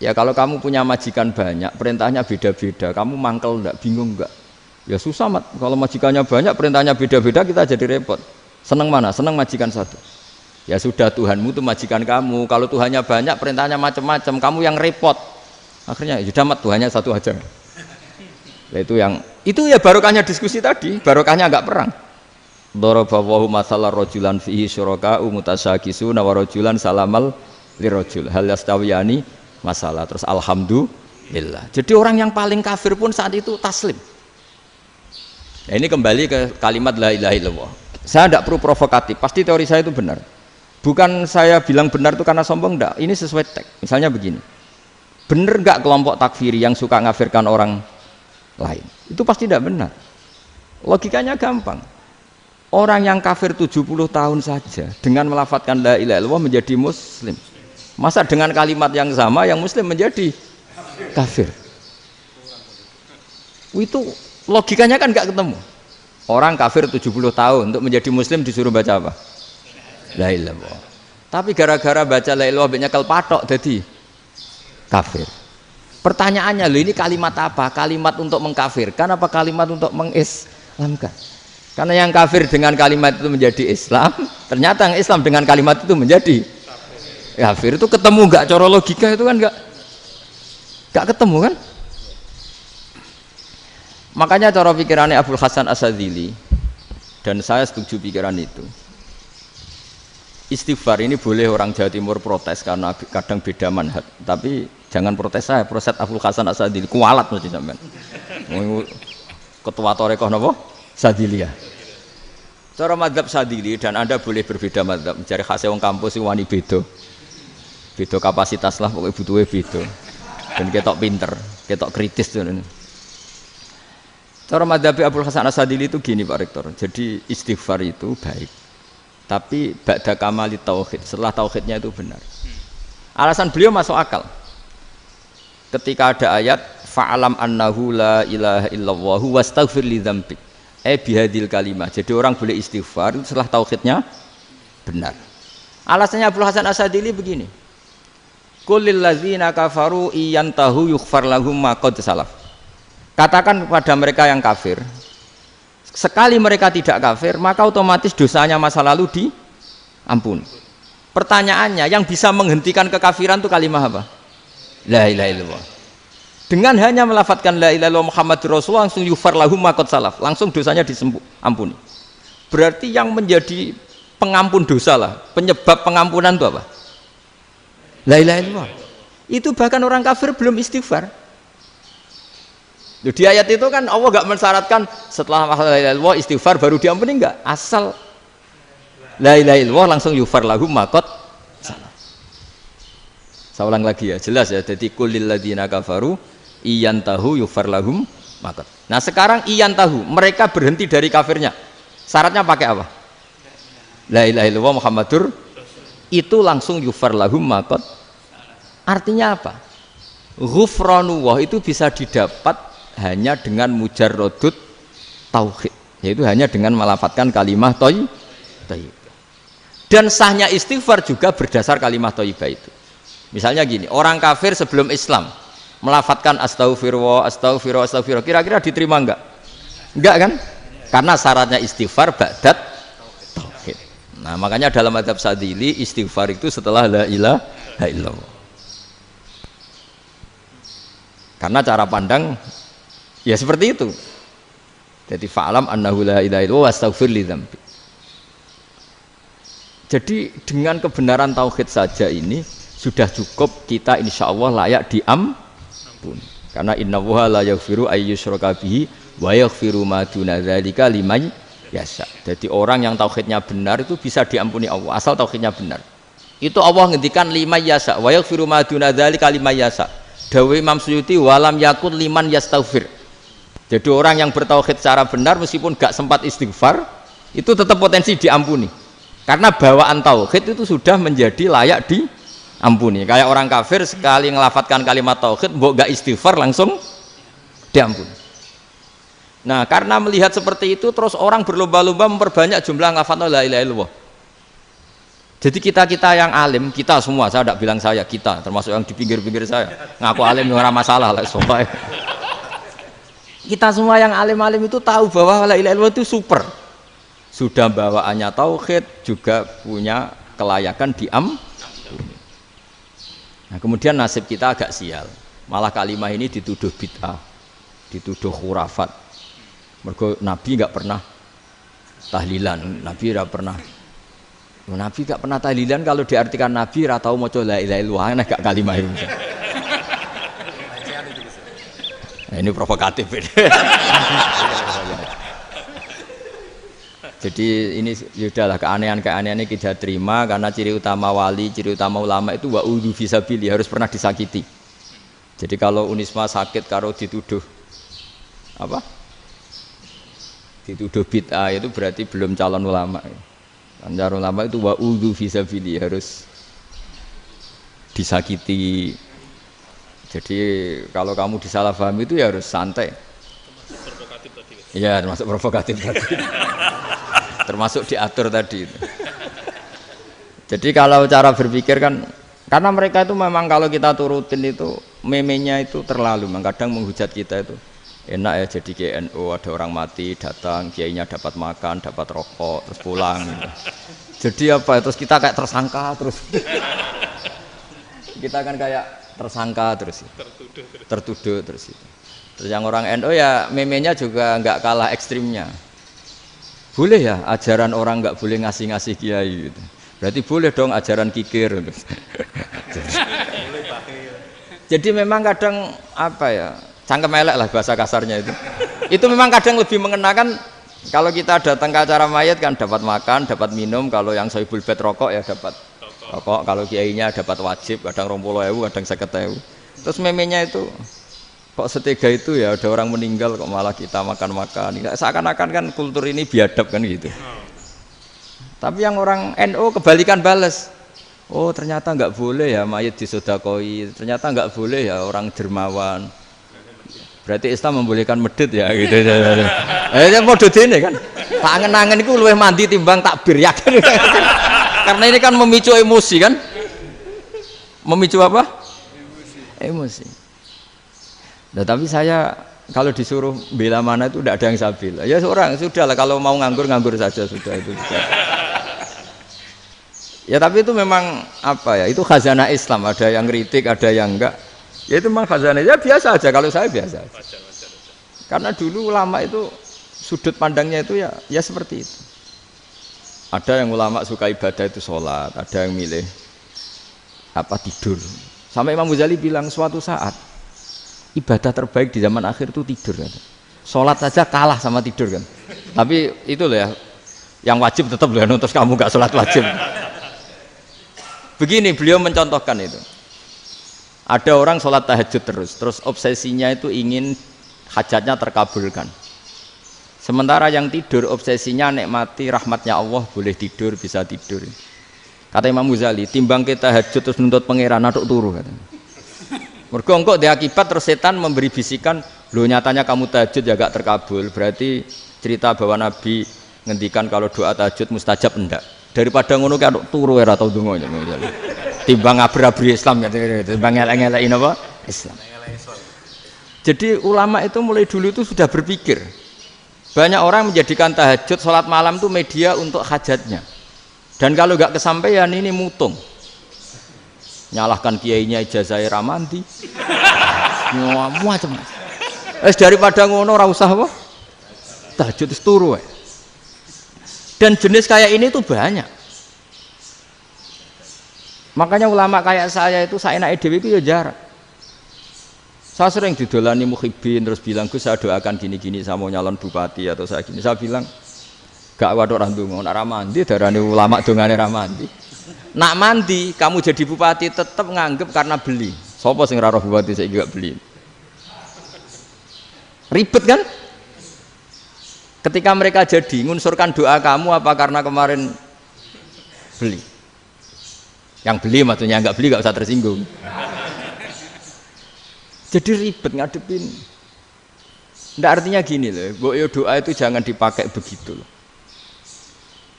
Ya kalau kamu punya majikan banyak, perintahnya beda-beda, kamu mangkel enggak, bingung enggak? Ya susah, Mat. Kalau majikannya banyak, perintahnya beda-beda, kita jadi repot. Seneng mana? Seneng majikan satu. Ya sudah, Tuhanmu itu majikan kamu. Kalau Tuhannya banyak, perintahnya macam-macam, kamu yang repot. Akhirnya ya sudah, Mat, Tuhannya satu aja. Nah, itu ya barokahnya diskusi tadi, barokahnya enggak perang. Daraballahu mathalan rajulan fihi syuraka'u mutasyakisuna wa rajulan salamal lirajul hal yastawiyani masalah. Terus alhamdulillah. Jadi orang yang paling kafir pun saat itu taslim. Nah, ini kembali ke kalimat la ilaha illallah. Saya tidak perlu provokatif, pasti teori saya itu benar. Bukan saya bilang benar itu karena sombong, enggak. Ini sesuai teks. Misalnya begini, benar enggak kelompok takfiri yang suka ngafirkan orang lain? Itu pasti tidak benar. Logikanya gampang. Orang yang kafir 70 tahun saja dengan melafadzkan la ilaha illallah menjadi muslim. Masa dengan kalimat yang sama yang muslim menjadi kafir? Itu Logikanya kan nggak ketemu. Orang kafir 70 tahun untuk menjadi muslim disuruh baca apa? La ilaha illallah. Tapi gara-gara baca la ilaha illallah nyekel patok jadi kafir. Pertanyaannya, loh ini kalimat apa? Kalimat untuk mengkafirkan apa kalimat untuk mengislamkan? Karena yang kafir dengan kalimat itu menjadi Islam, ternyata yang Islam dengan kalimat itu menjadi kafir. Itu ketemu nggak? Cara logika itu kan nggak ketemu kan? Makanya cara pikirannya Abul Hasan Asyadzili, dan saya setuju pikiran itu. Istighfar ini boleh orang Jawa Timur protes karena kadang beda manhaj, tapi jangan protes saya, protes Abul Hasan Asyadzili, kualat mesti sampean. Ketua Torekoh napa? Sadziliyah. Cara madzhab Sadzili, dan Anda boleh berbeda madzhab, mencari khasnya wong kampus sing wani beda. Beda kapasitas lah, pokoknya butuhnya beda. Dan ketok pinter, ketok kritis tuh. Cara madzhab Abul Hasan Asyadzili itu gini Pak Rektor. Jadi istighfar itu baik. Tapi ba'da kamali tauhid, setelah tauhidnya itu benar. Alasan beliau masuk akal. Ketika ada ayat fa'alam annahu la ilaha illallah wastaghfir li dzambik. Bihadil kalimah. Jadi orang boleh istighfar setelah tauhidnya benar. Alasannya Abul Hasan Asyadzili begini. Qul lil ladzina kafaru iyantahu yughfar lahum ma qad salaf. Katakan kepada mereka yang kafir, sekali mereka tidak kafir, maka otomatis dosanya masa lalu diampuni. Pertanyaannya, yang bisa menghentikan kekafiran itu kalimat apa? La ilaha illallah. Dengan hanya melafadzkan la ilaha illallah Muhammadur Rasulullah, langsung yughfar lahum ma qad salaf, langsung dosanya diampuni. Berarti yang menjadi pengampun dosa lah, penyebab pengampunan itu apa? La ilaha illallah. Itu bahkan orang kafir belum istighfar. Di ayat itu kan Allah gak mensyaratkan setelah la ilaha illallah istighfar baru diampuni, enggak. Asal la ilaha illallah langsung yughfar lahum ma qad salaf. Saya ulang lagi ya, jelas ya. Jadi kulil ladzina kafaru iyantahu yughfar lahum ma qad. Nah, sekarang iyantahu, mereka berhenti dari kafirnya. Syaratnya pakai apa? La ilaha illallah Muhammadur, itu langsung yughfar lahum ma qad. Artinya apa? Ghufranullah itu bisa didapat hanya dengan mujarrodut tauhid, yaitu hanya dengan melafadzkan kalimah thayyibah. Dan sahnya istighfar juga berdasar kalimah thayyibah itu. Misalnya gini, orang kafir sebelum Islam melafadzkan astaghfirullah, astaghfirullah, astaghfirullah, kira-kira diterima enggak? Enggak kan? Karena syaratnya istighfar ba'dat tauhid. Nah, makanya dalam madzhab Sadzili istighfar itu setelah la ilaha illallah. Karena cara pandang ya seperti itu. Jadi fa'alam annahu la ilaha illallah wastaghfir li dzambi. Jadi dengan kebenaran tauhid saja ini sudah cukup kita insya Allah layak diampuni. Karena innallaha la yaghfiru ayyusyraka bihi wa yaghfiru ma duna dzalika liman yasha. Jadi orang yang tauhidnya benar itu bisa diampuni Allah asal tauhidnya benar. Itu Allah ngendikan liman yasha wa yaghfiru ma duna dzalika liman yasha. Dawe Imam Suyuti walam yakun liman yastaghfir. Jadi orang yang bertauhid secara benar meskipun gak sempat istighfar itu tetap potensi diampuni. Karena bawaan tauhid itu sudah menjadi layak diampuni. Kayak orang kafir sekali ngelafatkan kalimat tauhid mbok gak istighfar langsung diampuni. Nah, karena melihat seperti itu terus orang berlomba-lomba memperbanyak jumlah ngelafatkan la ilaha illallah. Jadi kita yang alim, kita semua, saya tidak bilang saya, kita termasuk yang di pinggir-pinggir saya ngaku alim yang masalah lah soalnya. Kita semua yang alim-alim itu tahu bahwa la ilaha illallah itu super. Sudah bawaannya tauhid, juga punya kelayakan diampuni. Nah, kemudian nasib kita agak sial. Malah kalimah ini dituduh bid'ah, dituduh khurafat. Mergo Nabi enggak pernah tahlilan, Nabi enggak pernah. Nabi enggak pernah tahlilan, kalau diartikan Nabi ora tau maca la ilaha illallah, aneh gak kalimah itu. Nah, ini provokatif ini. Jadi ini sudahlah keanehan-keanehan ini kita terima karena ciri utama wali, ciri utama ulama itu wa'udhu fisabili, harus pernah disakiti. Jadi kalau Unisma sakit kalau dituduh apa? Dituduh bid'ah itu berarti belum calon ulama. Calon ulama itu wa'udhu fisabili, harus disakiti. Jadi kalau kamu disalahpahami itu ya harus santai. Iya, termasuk provokatif tadi. Termasuk diatur tadi. Jadi kalau cara berpikir kan, karena mereka itu memang kalau kita turutin itu memenya itu terlalu, kadang menghujat kita itu. Enak ya jadi GNU, ada orang mati datang, kiainya dapat makan, dapat rokok, terus pulang. Gitu. Jadi apa? Terus kita kayak tersangka terus. Kita kan kayak tersangka terus. Tertuduh terus itu. Terus yang orang NU ya memenya juga nggak kalah ekstrimnya. Boleh ya ajaran orang nggak boleh ngasih kiai gitu. Berarti boleh dong ajaran kikir. Jadi memang kadang apa ya? Cangkem elek lah bahasa kasarnya itu. Itu memang kadang lebih mengenakan kalau kita datang ke acara mayat kan dapat makan, dapat minum. Kalau yang sohibul bed rokok ya dapat rokok. Kalau kiainya dapat wajib, kadang 20.000, kadang 50.000. Terus memenya itu kok setega itu ya ada orang meninggal kok malah kita makan-makan. Seakan-akan kan kultur ini biadab kan gitu. Tapi yang orang NU kebalikan bales. Oh ternyata nggak boleh ya mayat disodakoi. Ternyata nggak boleh ya orang dermawan. Berarti Islam membolehkan medit ya gitu. Model ini kan. Tak angen-angen itu luwih mandi timbang takbir ya kan. Karena ini kan memicu emosi kan. Memicu apa? Emosi. Nah, tapi saya kalau disuruh bela mana itu tidak ada yang saya bela. Ya seorang sudah lah kalau mau nganggur saja sudah itu. Ya tapi itu memang apa ya? Itu khazanah Islam. Ada yang kritik, ada yang enggak. Ya itu memang khazanah. Ya biasa aja kalau saya biasa aja. Karena dulu ulama itu sudut pandangnya itu ya seperti itu. Ada yang ulama suka ibadah itu sholat, ada yang milih apa tidur. Sampai Imam Ghazali bilang suatu saat ibadah terbaik di zaman akhir itu tidur kan. Sholat saja kalah sama tidur kan. Tapi itu loh ya, yang wajib tetap loh ya, terus kamu gak sholat wajib. Begini beliau mencontohkan itu. Ada orang sholat tahajud terus obsesinya itu ingin hajatnya terkabulkan. Sementara yang tidur obsesinya nikmati rahmatnya Allah, boleh tidur, bisa tidur. Kata Imam Ghazali, timbang kita tahajud terus nuntut pangeran aduk turu katanya. Mergo engko diakibat terus setan memberi bisikan, "Lho nyatanya kamu tahajud ya gak terkabul." Berarti cerita bahwa Nabi ngendikan kalau doa tahajud mustajab enggak. Daripada ngono ki aduk turu ora tau ndonga. Timbang ngabri-abri Islam timbang ngelek-ngelekin apa? Islam. Jadi ulama itu mulai dulu itu sudah berpikir. Banyak orang menjadikan tahajud, sholat malam itu media untuk hajatnya. Dan kalau nggak kesampaian ini mutung. Nyalahkan kiainya ijazah ramandi. Macam. Daripada ngono ora usah apa? Tahajud itu turu. Dan jenis kayak ini tuh banyak. Makanya ulama kayak saya itu saenake dhewe itu ya jarak. Saya sering didolani muhibin terus bilang, "Gus saya doakan gini-gini saya mau nyalon bupati atau saya gini." Saya bilang, "Gak waduh orang donga, nak ramandi darane ulama dongane ramandi." Nak mandi kamu jadi bupati tetap nganggep karena beli. Sopo sing ora roh bupati saiki gak beli. Ribet kan? Ketika mereka jadi ngunsurkan doa kamu apa karena kemarin beli. Yang beli maksudnya enggak beli enggak usah tersinggung. Jadi ribet ngadepin. Nggak artinya gini loh, doa itu jangan dipakai begitu loh.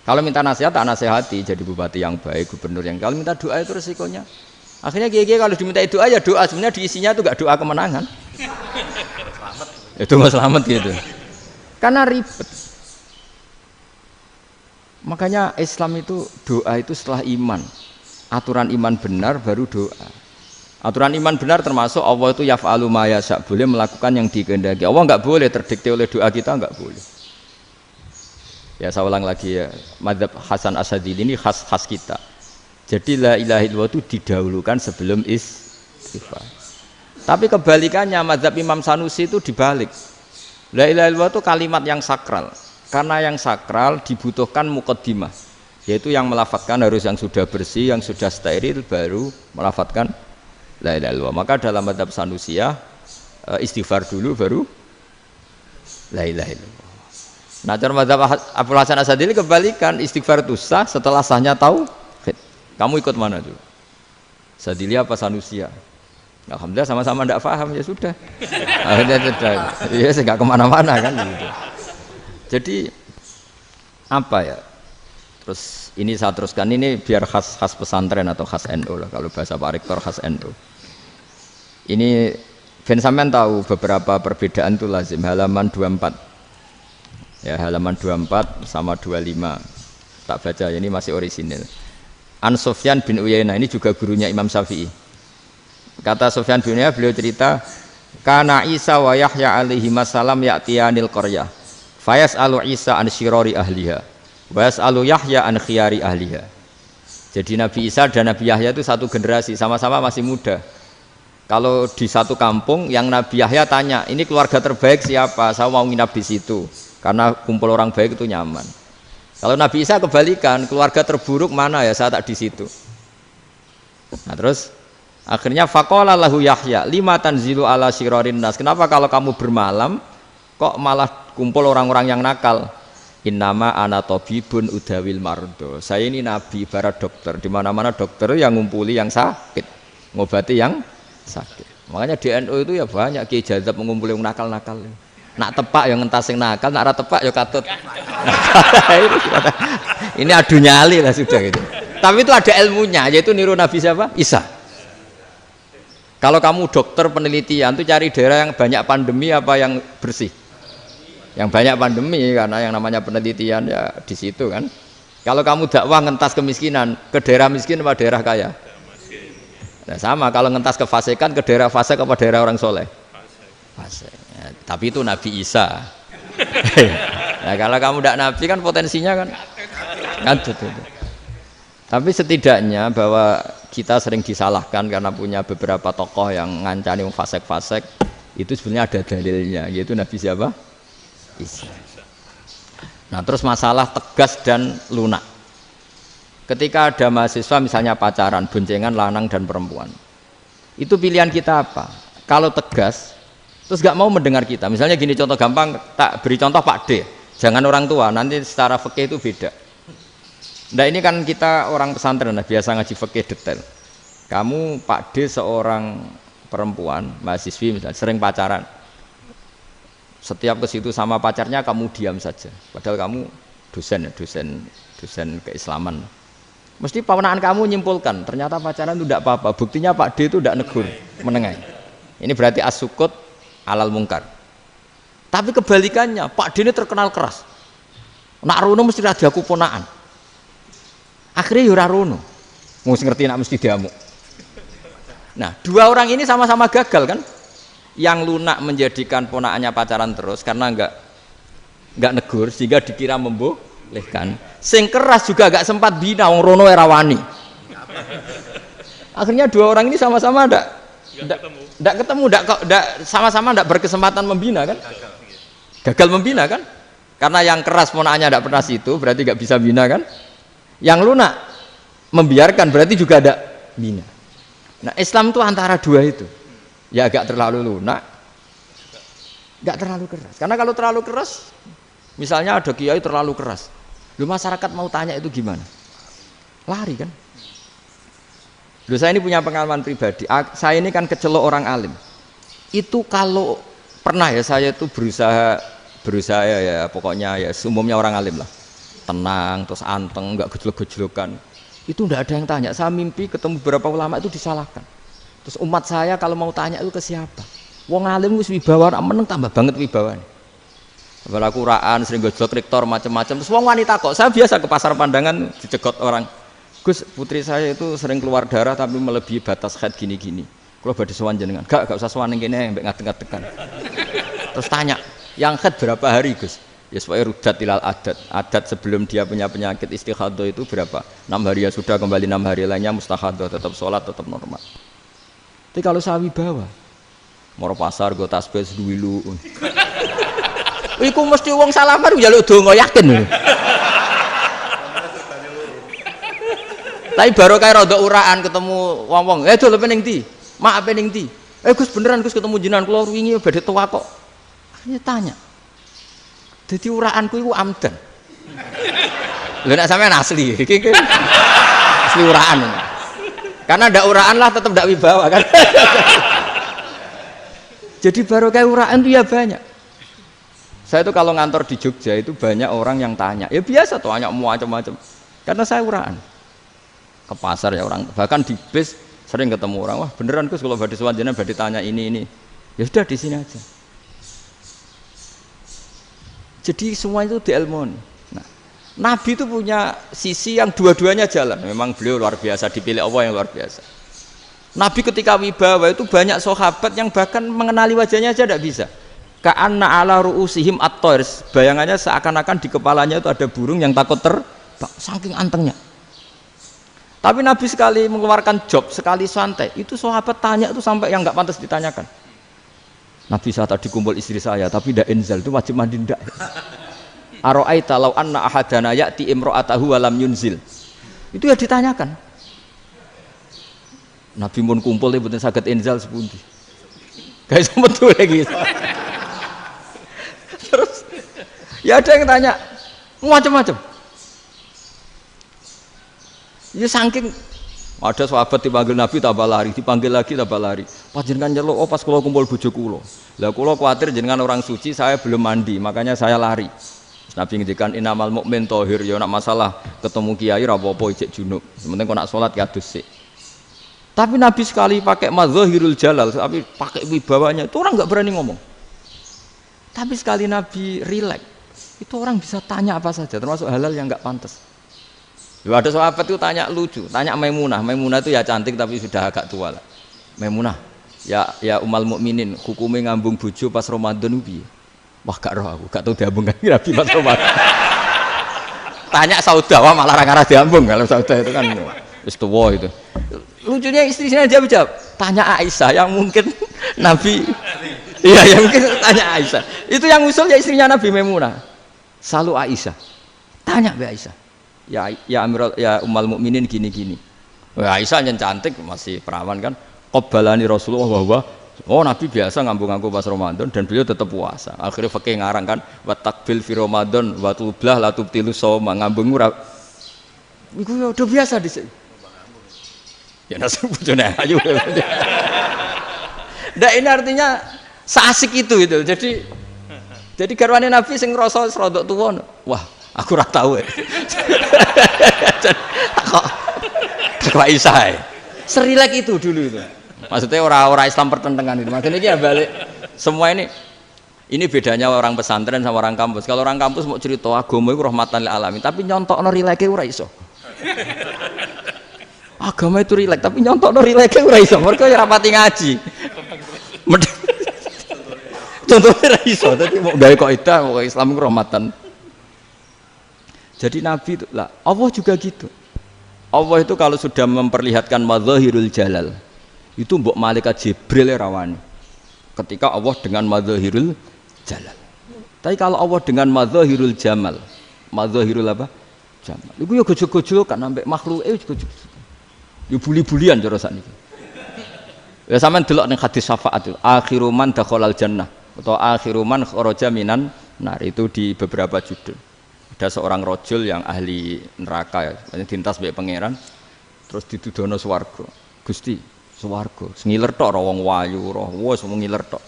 Kalau minta nasihat, tak nasihati jadi bupati yang baik, gubernur yang. Kalau minta doa itu resikonya. Akhirnya kiai kalau diminta doa ya doa, sebenarnya diisinya itu nggak doa kemenangan. Itu nggak selamat gitu. Karena ribet. Makanya Islam itu doa itu setelah iman. Aturan iman benar baru doa. Aturan iman benar termasuk Allah itu yaf'alu ma yasha, boleh melakukan yang dikehendaki. Allah enggak boleh terdikte oleh doa kita, enggak boleh. Ya saya ulang lagi ya, madzhab Hasan Asyadzili ini khas kita. Jadi la ilaha illallah itu didahulukan sebelum istighfar. Tapi kebalikannya madzhab Imam Sanusi itu dibalik. La ilaha illallah itu kalimat yang sakral. Karena yang sakral dibutuhkan muqaddimah, yaitu yang melafadzkan harus yang sudah bersih, yang sudah steril baru melafadzkan la ilaha illallah. Maka dalam madzhab Sanusiyah istighfar dulu baru la ilaha illallah. Nah, cara madzhab Abdul Hasan Asyadzili kebalikan, istighfar itu sah setelah sahnya tauhid. Kamu ikut mana tuh? Asyadzili apa Sanusiyah? Alhamdulillah sama-sama tidak paham ya sudah. Akhirnya sudah. Ya enggak kemana-mana kan gitu. Jadi apa ya? Terus ini saya teruskan, ini biar khas pesantren atau khas NU lah, kalau bahasa Pak Rektor khas NU. Ini ben sampean tahu beberapa perbedaan itu lazim. Halaman 24 ya, halaman 24 sama 25 tak baca, ini masih orisinil. An Sufyan bin Uyainah, ini juga gurunya Imam Syafi'i. Kata Sufyan bin Uyainah, beliau cerita, kana Isa wa Yahya alaihi salam ya'tiyanil qaryah fayas'alu Isa an syirari ahliha wa yas'alu Yahya an khiyari ahliha. Jadi Nabi Isa dan Nabi Yahya itu satu generasi, sama-sama masih muda. Kalau di satu kampung, yang Nabi Yahya tanya, ini keluarga terbaik siapa? Saya mau nginap di situ, karena kumpul orang baik itu nyaman. Kalau Nabi Isa kebalikan, keluarga terburuk mana ya, saya tak di situ. Nah terus akhirnya faqala lahu Yahya lima tanzilu ala syirarin nas, kenapa kalau kamu bermalam kok malah kumpul orang-orang yang nakal? Innama ana tabibun udawil mardo, saya ini nabi ibarat dokter, di mana-mana dokter yang ngumpuli yang sakit, ngobati yang sakit. Makanya di NU itu ya banyak Kiai Jazab mengumpuli yang nakal-nakal. Nak tepak yang ngentas yang nakal, nak ora tepak ya katut. Ini adu nyali lah sudah gitu. Tapi itu ada ilmunya, yaitu niru Nabi siapa? Isa. Kalau kamu dokter penelitian tuh cari daerah yang banyak pandemi apa yang bersih? Yang banyak pandemi, karena yang namanya penelitian ya di situ kan. Kalau kamu dakwah ngentas kemiskinan, ke daerah miskin apa daerah kaya? Nah, sama kalau ngentas kefasikan, ke daerah fasik apa daerah orang soleh? Fasik. Ya, tapi itu Nabi Isa. Nah, kalau kamu tidak Nabi kan potensinya kan itu. Tapi setidaknya bahwa kita sering disalahkan karena punya beberapa tokoh yang ngancani fasik-fasik, itu sebenarnya ada dalilnya, yaitu Nabi siapa? Isa. Nah terus masalah tegas dan lunak. Ketika ada mahasiswa misalnya pacaran, boncengan lanang dan perempuan, itu pilihan kita apa? Kalau tegas, terus gak mau mendengar kita. Misalnya gini, contoh gampang, tak beri contoh Pak D, jangan orang tua, nanti secara fikih itu beda. Nah ini kan kita orang pesantren, nah, biasa ngaji fikih detail. Kamu Pak D seorang perempuan, mahasiswi misalnya, sering pacaran. Setiap ke situ sama pacarnya kamu diam saja. Padahal kamu dosen keislaman. Mesti pawanaan kamu nyimpulkan, ternyata pacaran itu tidak apa-apa. Buktinya Pak D itu tidak negur, menengahi. Ini berarti as-sukut alal mungkar. Tapi kebalikannya, Pak D ini terkenal keras. Nak rono mesti ada aku ponaan. Akhirnya yura rono. Mesti ngerti nak mesti diamuk. Nah, dua orang ini sama-sama gagal kan? Yang lunak menjadikan ponakannya pacaran terus karena enggak negur sehingga dikira membolehkan. Sing keras juga enggak sempat bina, wong rono era wani. Akhirnya dua orang ini sama-sama enggak ketemu, sama-sama enggak berkesempatan membina kan? Gagal membina kan? Karena yang keras ponakannya enggak pernah situ, berarti enggak bisa bina kan? Yang lunak membiarkan berarti juga ada bina. Nah, Islam itu antara dua itu. Ya agak terlalu lunak, enggak terlalu keras. Karena kalau terlalu keras, misalnya ada kiai terlalu keras, lu masyarakat mau tanya itu gimana? Lari kan? Lu saya ini punya pengalaman pribadi. Saya ini kan kecelok orang alim. Itu kalau pernah ya saya itu berusaha ya pokoknya ya umumnya orang alim lah, tenang terus anteng, enggak gejlok-gejlokan. Itu enggak ada yang tanya. Saya mimpi ketemu beberapa ulama itu disalahkan. Terus umat saya kalau mau tanya itu ke siapa? Wong alim wis wibawa, meneng tambah banget wibawane. Kalau Quran sering gojlok rektor macam-macam. Terus wong wanita kok, saya biasa ke pasar pandangan dicegot orang. Gus, putri saya itu sering keluar darah tapi melebihi batas haid gini-gini. Kalau badhe sowan jenengan, gak usah sowan kene mbek ngadeg-ngadegan. Terus tanya, yang haid berapa hari, Gus? Ya supaya rudat ilal adat sebelum dia punya penyakit istihadah itu berapa? 6 hari ya sudah, kembali 6 hari lainnya mustahadah, tetap sholat, tetap normal. Tapi kalau sawi bawa, moro pasar gue tasbih seduwilu. Iku mesti wong salaman njaluk donga yakin. Tapi baru kayak rada uraan ketemu wong-wong, dol pening ndi? Mak pening ndi? Gus beneran Gus ketemu jenengan kula wingi badhe tua kok. Akhirnya tanya. Dadi uraanku iku amdan. Lha nek sampean asli, iki asli uraan. Karena ndak uraan lah tetap ndak wibawa kan. Jadi baru kayak uraan itu ya banyak. Saya itu kalau ngantor di Jogja itu banyak orang yang tanya. Ya biasa tuh, tanya macam-macam. Karena saya uraan. Ke pasar ya orang, bahkan di bis sering ketemu orang, wah beneran Gus kalau badhe sowan jenengan badhe tanya ini. Ya sudah di sini aja. Jadi semua itu diilmoni. Nah, Nabi itu punya sisi yang dua-duanya jalan. Memang beliau luar biasa, dipilih Allah yang luar biasa. Nabi ketika wibawa itu banyak sahabat yang bahkan mengenali wajahnya aja tidak bisa. Ka'anna ala ru'usihim at-tayr. Bayangannya seakan-akan di kepalanya itu ada burung yang takut terbang, saking antengnya. Tapi Nabi sekali mengeluarkan job, sekali santai, itu sahabat tanya itu sampai yang nggak pantas ditanyakan. Nabi saat tadi kumpul istri saya, tapi tidak inzal, itu wajib mandi ndak. Aro'aita law anna ahadana ya'ti imro'atahu walam yunzil. Itu ya ditanyakan. Nabi pun kumpul itu betul saged inzal sepundi. Guys, betul lagi. Terus ya ada yang tanya macam-macam. Ya saking ada sahabat dipanggil Nabi tambah lari, dipanggil lagi tambah lari. Panjenengan nyeluk, oh pas kula kumpul bojo kula. Lah kula kuwatir jenengan orang suci, saya belum mandi, makanya saya lari. Nabi ngendikan innamal mukmin thahir, ya nak masalah ketemu kiai ra apa-apa ijek junub. Penting kok nak salat kados sik. Tapi Nabi sekali pakai madzahirul jalal, tapi pakai wibawanya, itu orang enggak berani ngomong. Tapi sekali Nabi rileks, itu orang bisa tanya apa saja, termasuk halal yang enggak pantas. Loh, ada sahabat itu tanya lucu, tanya Maimunah. Maimunah itu ya cantik tapi sudah agak tua lah. Maimunah, ya umal mukminin, hukumnya ngambung bojo pas Ramadan piye? Wah gak roh aku, gak tahu diambung kan Nabi pas Ramadan. Tanya Saudah, wah malah ra diambung kalau Saudah itu kan wis tuwa itu. Lucunya istrinya dia jawab, tanya Aisyah yang mungkin Nabi. Iya, yang mungkin tanya Aisyah. Itu yang usul ya istrinya Nabi Maimunah. Selalu Aisyah. Tanya Mbak Aisyah. Ya Amirul ya umal mukminin gini. Aisyah yang cantik masih perawan kan. Qabbalani Rasulullah bahwa Nabi biasa ngambung-ngambung pas Ramadan dan beliau tetap puasa. Akhirnya fakih ngarang kan wa takbil fi Ramadan wa tublah la tubtilu shauma ngambung ora. Iku ya udah biasa di sini. Ya nasib bojone ayu. Ndak ini artinya seasik itu. Jadi garwane Nabi sing ngrasa rodok tuwa. Wah, aku ora tahu ya. Kok Aisyah. Serilek itu dulu itu. Maksudnya orang Islam pertentangan itu. Maksudnya ini ya balik semua ini bedanya orang pesantren sama orang kampus. Kalau orang kampus mau cerita agama itu rahmatan lil alamin, tapi nyontokno rileke ora iso. Agama itu rilek, tapi nyontokno rileke ora iso. Mergo ya rapati ngaji. Contohnya ora iso, dadi mau gawe kaidah mau Islam itu rahmatan. Jadi Nabi itu lah, Allah juga gitu. Allah itu kalau sudah memperlihatkan madzahirul jalal, itu mbok malaikat Jibril rawani. Ketika Allah dengan madzahirul jalal. Tapi kalau Allah dengan madzahirul jamal, madzahirul apa? Jamal. Iku ya gojol-gojol kan sampai makhluke gojol. Ya buli-bulian cara sakniki. Ya sampean delok ning hadis syafaat itu, akhiru man dakhalal jannah atau akhiru man kharaja minan nar, itu di beberapa judul. Ada seorang rojul yang ahli neraka ya, dintas mbek pangeran, terus ditudono swarga. Gusti, swarga, ngiler tok wong wayu, roh wis ngiler tok.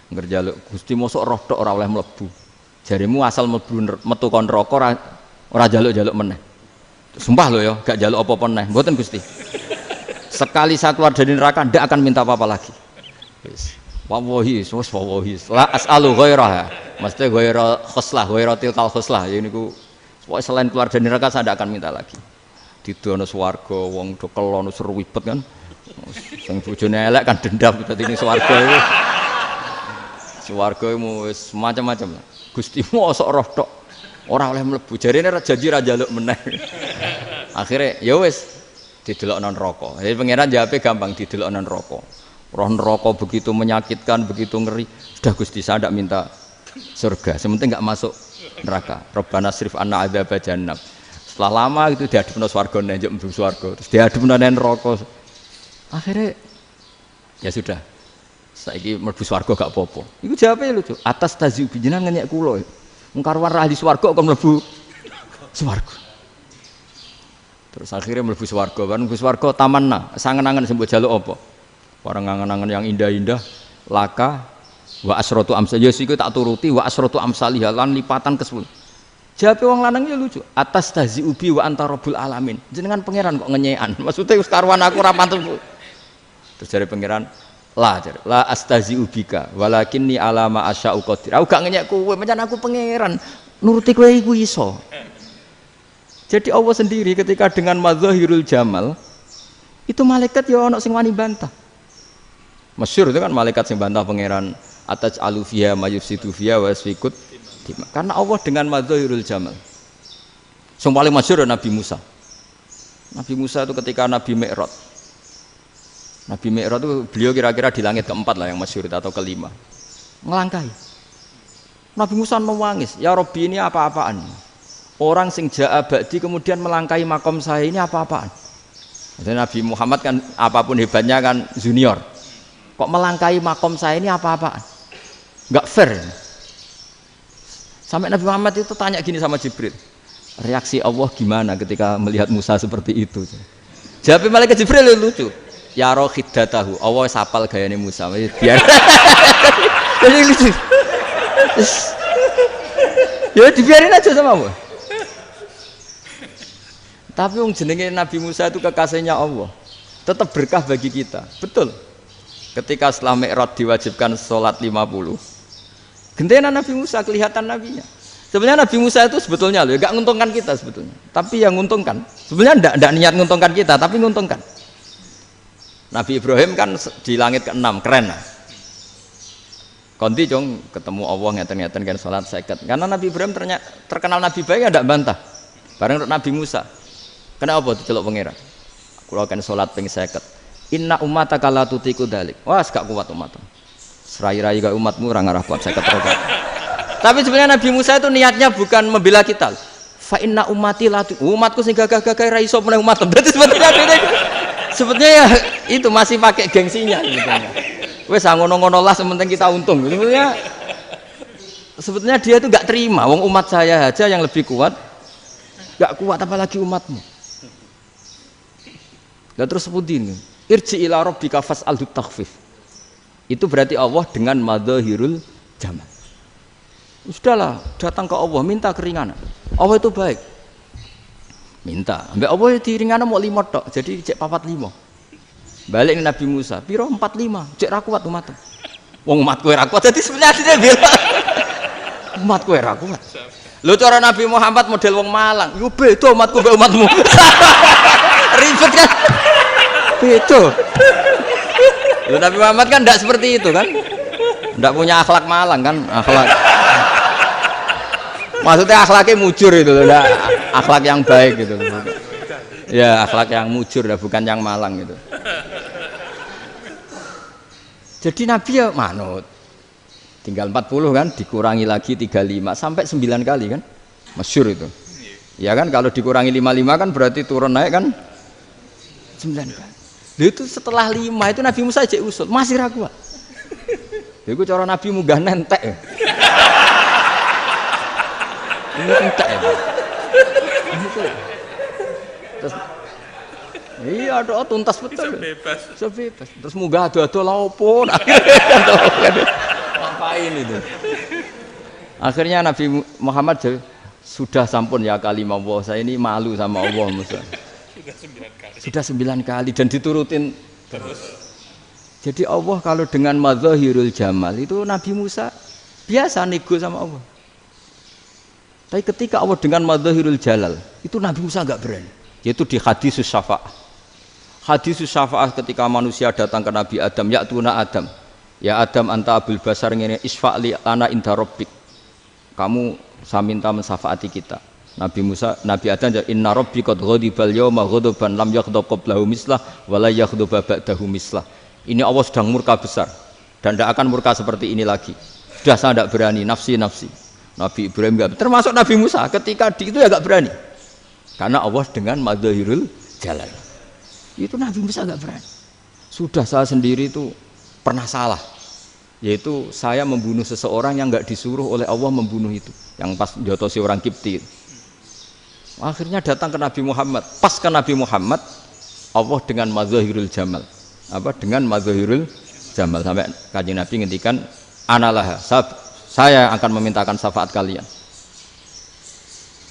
Ngerjaluk Gusti mosok roh tok ora oleh mlebu. Jarimu asal mlebu metu kon neraka ora jaluk-jaluk meneh. Sumpah lho ya, gak jaluk apa-apa meneh. Mboten Gusti. Sekali saya keluar dari neraka ndak akan minta apa-apa lagi. Wis. Wallahi, wallahi. La as'alu ghairah. Mesti ghairah khoslah, ghairah tilkal khoslah. Ya niku selain keluar dari neraka saya ndak akan minta lagi. Didono swarga wong do kelon seruwibet kan. Sing bojone elek kan dendam dadi ning swarga iku. Swarga wis macam-macam. Gusti mosok roh tok ora oleh mlebu. Jarine janji ra njaluk meneh. Akhire ya wis didelokno neraka. Jadi pangeran jawabe gampang, didelokno neraka. Roh neraka begitu menyakitkan, begitu ngeri. Sudah Gusti saya tidak minta surga, sementing nggak masuk neraka. Rabbana srif anna adzaba jahannam. Setelah lama itu diadepno swarga njuk mlebu swarga, terus diadepno neraka. Akhirnya ya sudah. Saiki mlebu swarga gak apa-apa. Iku jawabe lucu. Atas taziu jenengan ngenyek kula. Wong karuan ra di swarga kok mlebu swarga. Terus akhirnya mlebu swarga, bareng mlebu swarga tamanna, sangen-angen sing mbok jaluk apa? Orang angan-angan yang indah-indah, laka Wa asratu amsal ya iku tak turuti wa asratu amsalih lan lipatan ke 10. Jawab wong lanang ya lucu. Atas tazi ubi wa anta rabbul alamin. Jenengan pangeran kok ngenyekan. Maksudnya wis karuan aku ora pantes. Terus jare pangeran, la astazi ubika walakinni alama asya'u qadir. Aku gak ngenyek kowe, pancen aku pangeran. Nuruti kowe iku iso. Jadi Allah sendiri ketika dengan madzahirul jamal itu malaikat ya ono sing wani bantah. Masyhur itu kan malaikat sing bantah pangeran ataj alufia mayufsidu fiya wasfikut. Karena Allah dengan madzahirul jamal. Sing paling masyhur Nabi Musa. Nabi Musa itu ketika Nabi Mi'raj. Nabi Mi'raj itu beliau kira-kira di langit keempat lah yang masyhur atau kelima. Ngelangkai. Nabi Musa menangis, "Ya Rabbi, ini apa-apaan? Orang sing ja'a ba'di kemudian melangkai makom saya ini apa-apaan?" Jadi Nabi Muhammad kan apapun hebatnya kan junior. Kok melangkai makom saya ini apa-apaan? Enggak fair. Sampai Nabi Muhammad itu tanya gini sama Jibril. Reaksi Allah gimana ketika melihat Musa seperti itu? Jawab malaikat Jibril lucu. Ya roh khiddatahu. Allah sapal gayane Musa. Biar. Jadi lucu. Ya dibiarin aja sama Allah. Tapi wong jenenge Nabi Musa itu kekasihnya Allah. Tetap berkah bagi kita. Betul. Ketika setelah Mi'raj diwajibkan sholat 50. Gentenan Nabi Musa kelihatan nabinya. Sebenarnya Nabi Musa itu sebetulnya loh, enggak menguntungkan kita sebetulnya. Tapi yang menguntungkan, sebenarnya enggak niat menguntungkan kita, tapi menguntungkan. Nabi Ibrahim kan di langit ke-6, keren lah. Konti jong ketemu Allah ngeten-ngeten kan sholat 50. Karena Nabi Ibrahim terkenal Nabi baik enggak bantah. Bareng Nabi Musa. Kenapa diceluk pangeran? Kula kan salat ping 50. Inna ummataka la tutiku dzalik. Wah, gak kuat umatmu. Serai-rai gak umatmu ora ngarah kuat 50 rakaat. Tapi sebenarnya Nabi Musa itu niatnya bukan membela kita. Fa inna ummati la umatku sing gagah-gagah ra iso meneh umat. Berarti sebetulnya ya itu masih pakai gengsinya sebetulnya. Wes ngono-ngono lah sementing kita untung. Sebetulnya dia itu enggak terima wong umat saya aja yang lebih kuat. Enggak kuat apalagi umatmu. Lah terus sebutin irji ila rabbika fas'alhu takhfif. Itu berarti Allah dengan madzahirul jamal. Sudahlah, datang ke Allah minta keringanan. Allah itu baik. Minta. Ambek Allah diringanan mau 5 tok, jadi cek 45. Balik Nabi Musa, piro 45, cek ra kuat umatmu. Wong umatku ora kuat, jadi sebenarnya dia bilang umatku ora kuat. Lho cara Nabi Muhammad model wong Malang, yo beda umatku mbek umatmu. Ribet kan? Beda. Lho Nabi Muhammad kan enggak seperti itu kan? Enggak punya akhlak Malang kan? Akhlak. Maksudnya akhlaknya mujur itu loh, enggak akhlak yang baik gitu. Ya, akhlak yang mujur bukan yang Malang gitu. Jadi Nabi ya manut. Tinggal 40 kan, dikurangi lagi 35 sampai 9 kali kan? Masyhur itu. Ya kan kalau dikurangi 55 kan berarti turun naik kan 9 kali. Itu setelah 5 itu Nabi Musa aja usul, masih ragu. Iku cara Nabi munggah nentek ya. Ini entek ya. Terus iya doa tuntas betul. Bisa bebas. Terus munggah ado-ado lha opo? Ngapain itu? Akhirnya Nabi Muhammad sudah sampun ya kalimah Allah, saya ini malu sama Allah Musa. Sudah 9 kali dan diturutin terus. Jadi Allah kalau dengan madzahirul jamal itu Nabi Musa biasa nego sama Allah. Tapi ketika Allah dengan madzahirul jalal itu Nabi Musa enggak berani. Yaitu di hadis syafa'ah. Hadis syafa'ah ketika manusia datang ke Nabi Adam, ya tuna Adam. Ya Adam anta abul basar ngene isfa'li ana inda rabbik. Kamu saya minta mensafaati kita. Nabi Musa, Nabi Adam inna rabbi qad ghadibal yawma ghadaban lam yaghdab qablahu mislah wa la yaghdab ba'dahu mislah. Ini Allah sedang murka besar dan tidak akan murka seperti ini lagi. Sudah saya tidak berani, nafsi. Nabi Ibrahim enggak, termasuk Nabi Musa ketika di itu ya enggak berani. Karena Allah dengan madzahirul jalal. Itu Nabi Musa enggak berani. Sudah saya sendiri itu pernah salah. Yaitu saya membunuh seseorang yang enggak disuruh oleh Allah membunuh itu. Yang pas jotosi orang Kipti. Akhirnya datang ke Nabi Muhammad. Pas ke Nabi Muhammad, Allah dengan madzahirul jamal. Dengan madzahirul jamal sampai Kanjeng Nabi ngendikan Analah, saya akan memintakan syafaat kalian.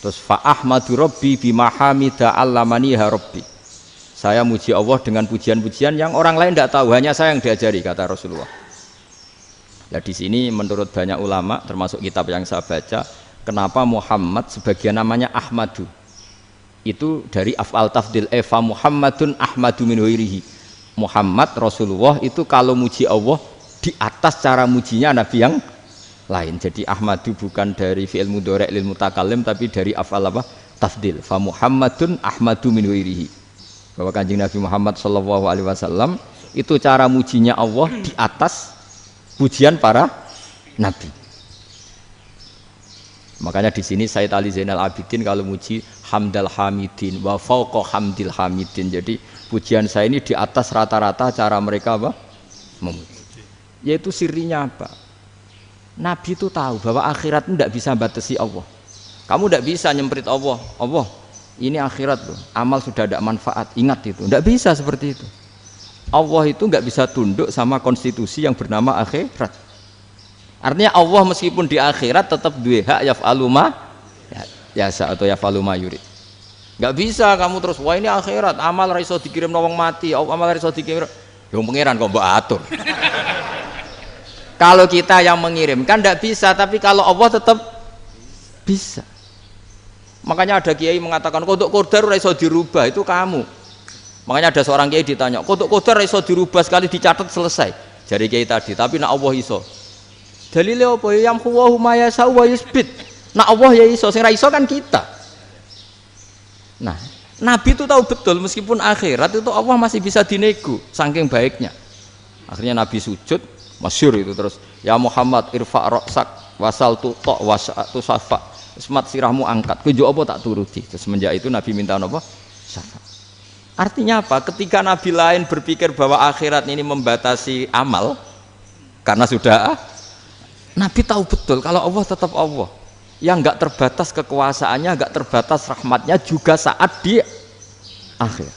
Terus fa ahmadu rabbi bima hamida allamaniha rabbi. Saya muji Allah dengan pujian-pujian yang orang lain tidak tahu, hanya saya yang diajari, kata Rasulullah. Nah di sini menurut banyak ulama, termasuk kitab yang saya baca, kenapa Muhammad sebagian namanya Ahmadu? Itu dari af'al tafdil, fa Muhammadun Ahmadu min ghairihi. Muhammad Rasulullah itu kalau muji Allah di atas cara mujinya Nabi yang lain. Jadi Ahmadu bukan dari fi'il mudhari' lil mutakallim, tapi dari af'al apa? Tafdil. Fa Muhammadun Ahmadu min ghairihi. Bahwa Kanjeng Nabi Muhammad sallallahu alaihi wasallam itu cara mujinya Allah di atas pujian para nabi. Makanya di sini Sayyid Ali Zainal Abidin kalau muji hamdal hamidin wa fauqa hamdil hamidin. Jadi pujian saya ini di atas rata-rata cara mereka apa? Memuji. Yaitu sirinya apa? Nabi itu tahu bahwa akhirat tidak bisa batasi Allah. Kamu tidak bisa nyemprit Allah. Allah, ini akhirat loh, amal sudah ada manfaat, ingat itu. Tidak bisa seperti itu. Allah itu nggak bisa tunduk sama konstitusi yang bernama akhirat. Artinya Allah meskipun di akhirat tetap duwe hak yaf'alu ma yasa atau yaf'alu ma yurid. Nggak bisa kamu terus, wah ini akhirat, amal ra iso dikirim wong mati, amal ra iso dikirim. Yo pangeran kok mbok atur. Kalau kita yang mengirimkan tidak bisa, tapi kalau Allah tetap bisa. Makanya ada kiai mengatakan kodok qadar ora iso dirubah, itu kamu. Makanya ada seorang kiai ditanya, kodok qadar ora iso dirubah, sekali dicatat selesai. Jari kiai tadi, tapi nak Allah iso. Dalile apa? Yang huwa ma yasau wa yusbit. Nak Allah ya iso, sing ra iso kan kita. Nah, Nabi itu tahu betul meskipun akhirat itu Allah masih bisa dinego, saking baiknya. Akhirnya Nabi sujud, masyhur itu terus, ya Muhammad irfa' ra'sak wasal tuqa wasatu safa. Semat sirahmu angkat, kejo apa tak turuti. Semenjak itu Nabi minta apa? Syafaat. Artinya apa? Ketika Nabi lain berpikir bahwa akhirat ini membatasi amal, karena sudah Nabi tahu betul kalau Allah tetap Allah, yang nggak terbatas kekuasaannya, nggak terbatas rahmatnya juga saat di akhir.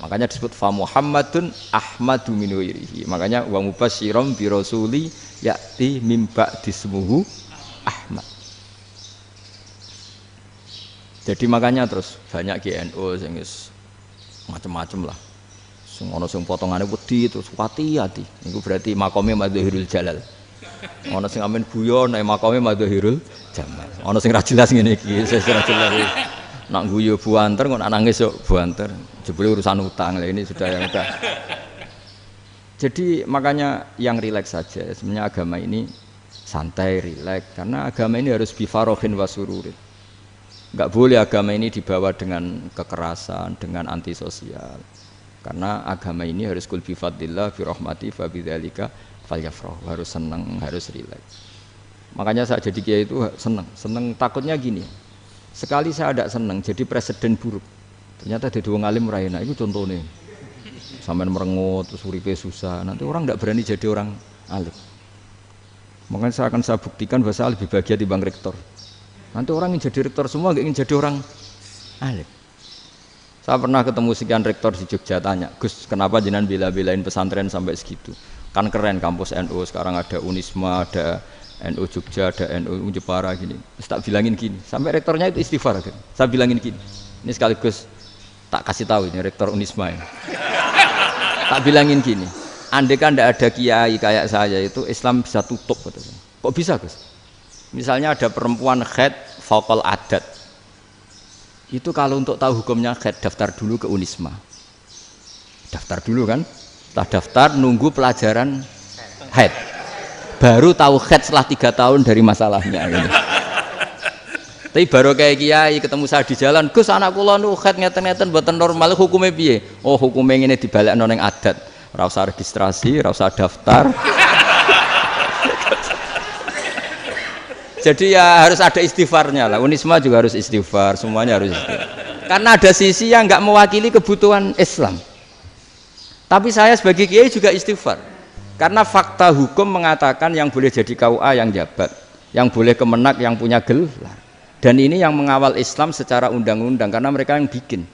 Makanya disebut fa Muhammadun Ahmadu min ghairihi. Makanya wa mubasysyiran bi rasuli ya'ti mim ba'di ismuhu Ahmad. Jadi makanya terus banyak GNU sing macam-macam lah. Sing ana sing potongane wedi terus hati-hati. Niku berarti makome Madhahirul Jalal. Ana sing amen guyon nek makome Madhahirul Jamal. Ana sing ra jelas ngene iki, sing ra jelas. Nak guyu buanter kok nangis yo buanter. Jebule urusan utang. Lah ini sudah yang udah. Jadi makanya yang rileks saja. Sebenarnya agama ini santai, rileks, karena agama ini harus bifarohin wasururin. Enggak boleh agama ini dibawa dengan kekerasan, dengan antisosial. Karena agama ini harus kul bifadillah bi rahmati fa bidzalika falyafrahu, harus senang, harus rileks. Makanya saya jadi kiai itu senang takutnya gini. Sekali saya tidak senang jadi presiden buruk. Ternyata ada dua ngalim raina, itu contohnya. Sampai merengut, terus uripe susah. Nanti orang tidak berani jadi orang alim. Makanya saya buktikan bahwa saya lebih bahagia dibanding rektor. Nanti orang ingin jadi rektor semua, nggak ingin jadi orang alim. Saya pernah ketemu sekian rektor di Jogja, tanya, Gus, kenapa jenengan bela-belain pesantren sampai segitu? Kan keren kampus NU, sekarang ada Unisma, ada NU Jogja, ada NU Jepara gini. Terus tak bilangin gini, sampai rektornya itu istighfar kan? Saya bilangin gini, ini sekaligus tak kasih tahu ini rektor Unisma ini. Tak bilangin gini, andai kan tidak ada kiai kayak saya itu Islam bisa tutup. Kok bisa Gus? Misalnya ada perempuan haid faqal adat, itu kalau untuk tahu hukumnya haid daftar dulu ke Unisma. Daftar dulu kan? Setelah daftar nunggu pelajaran haid, baru tahu haid setelah 3 tahun dari masalahnya gitu. Tapi baru kayak kiai ketemu saya di jalan, Gus anak kula nu haid ngeten-ngeten mboten normal, hukumnya piye? Oh hukumnya ngene dibalekno ning adat. Ora usah registrasi, ora usah daftar. Jadi ya harus ada istighfarnya lah. Unisma juga harus istighfar, semuanya harus istighfar. Karena ada sisi yang nggak mewakili kebutuhan Islam. Tapi saya sebagai kiai juga istighfar. Karena fakta hukum mengatakan yang boleh jadi KUA yang jabat, yang boleh kemenak yang punya gelar. Dan ini yang mengawal Islam secara undang-undang karena mereka yang bikin.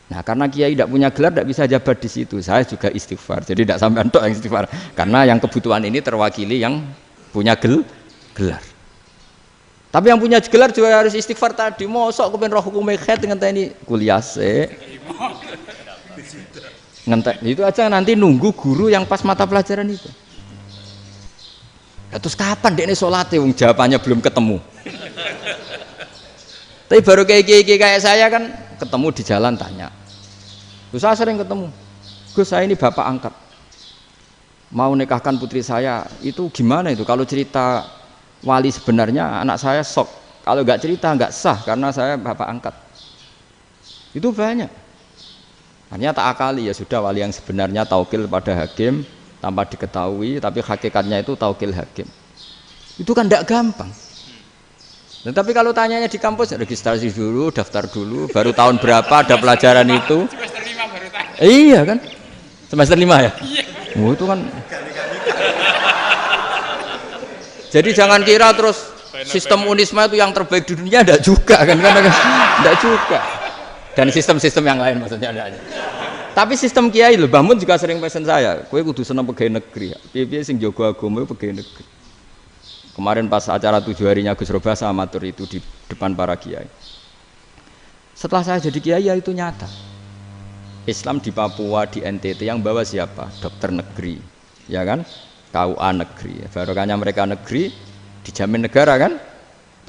Nah, karena kiai tidak punya gelar tidak bisa jabat di situ. Saya juga istighfar. Jadi tidak sampai entok yang istighfar. Karena yang kebutuhan ini terwakili yang punya gelar. Tapi yang punya gelar juga harus istighfar tadi. Mosok kepen roh hukum khet dengan ini kuliah se. Ngentek itu aja nanti nunggu guru yang pas mata pelajaran itu. Terus kapan dekne salate wong jawabannya belum ketemu. Tapi baru kayak saya kan ketemu di jalan tanya. Terus saya sering ketemu. Gus, saya ini bapak angkat. Mau nikahkan putri saya, itu gimana itu? Kalau cerita wali sebenarnya anak saya sok. Kalau nggak cerita nggak sah karena saya bapak angkat. Itu banyak. Hanya tak akali ya sudah wali yang sebenarnya taukil pada hakim tanpa diketahui, tapi hakikatnya itu taukil hakim. Itu kan tidak gampang. Nah, tapi kalau tanyanya di kampus registrasi dulu, daftar dulu, baru tahun berapa ada pelajaran itu? Semester 5 baru tanya. Iya kan? Semester 5 ya? Iya. Oh, itu kan. Jadi jangan kira terus sistem Unisma itu yang terbaik di dunia, enggak juga kan? Enggak juga. Dan sistem-sistem yang lain maksudnya ada. Tapi sistem kiai lho, Mbah Mun juga sering pesen saya, kowe kudu seneng pegawai negeri. Piye-piye sing jaga agama pegawai negeri. Kemarin pas acara 7 harinya Gus Robasa amatur itu di depan para kiai. Setelah saya jadi kiai ya itu nyata. Islam di Papua, di NTT yang bawa siapa? Dokter negeri, ya kan? KUA negeri. Barokahnya mereka negeri dijamin negara kan?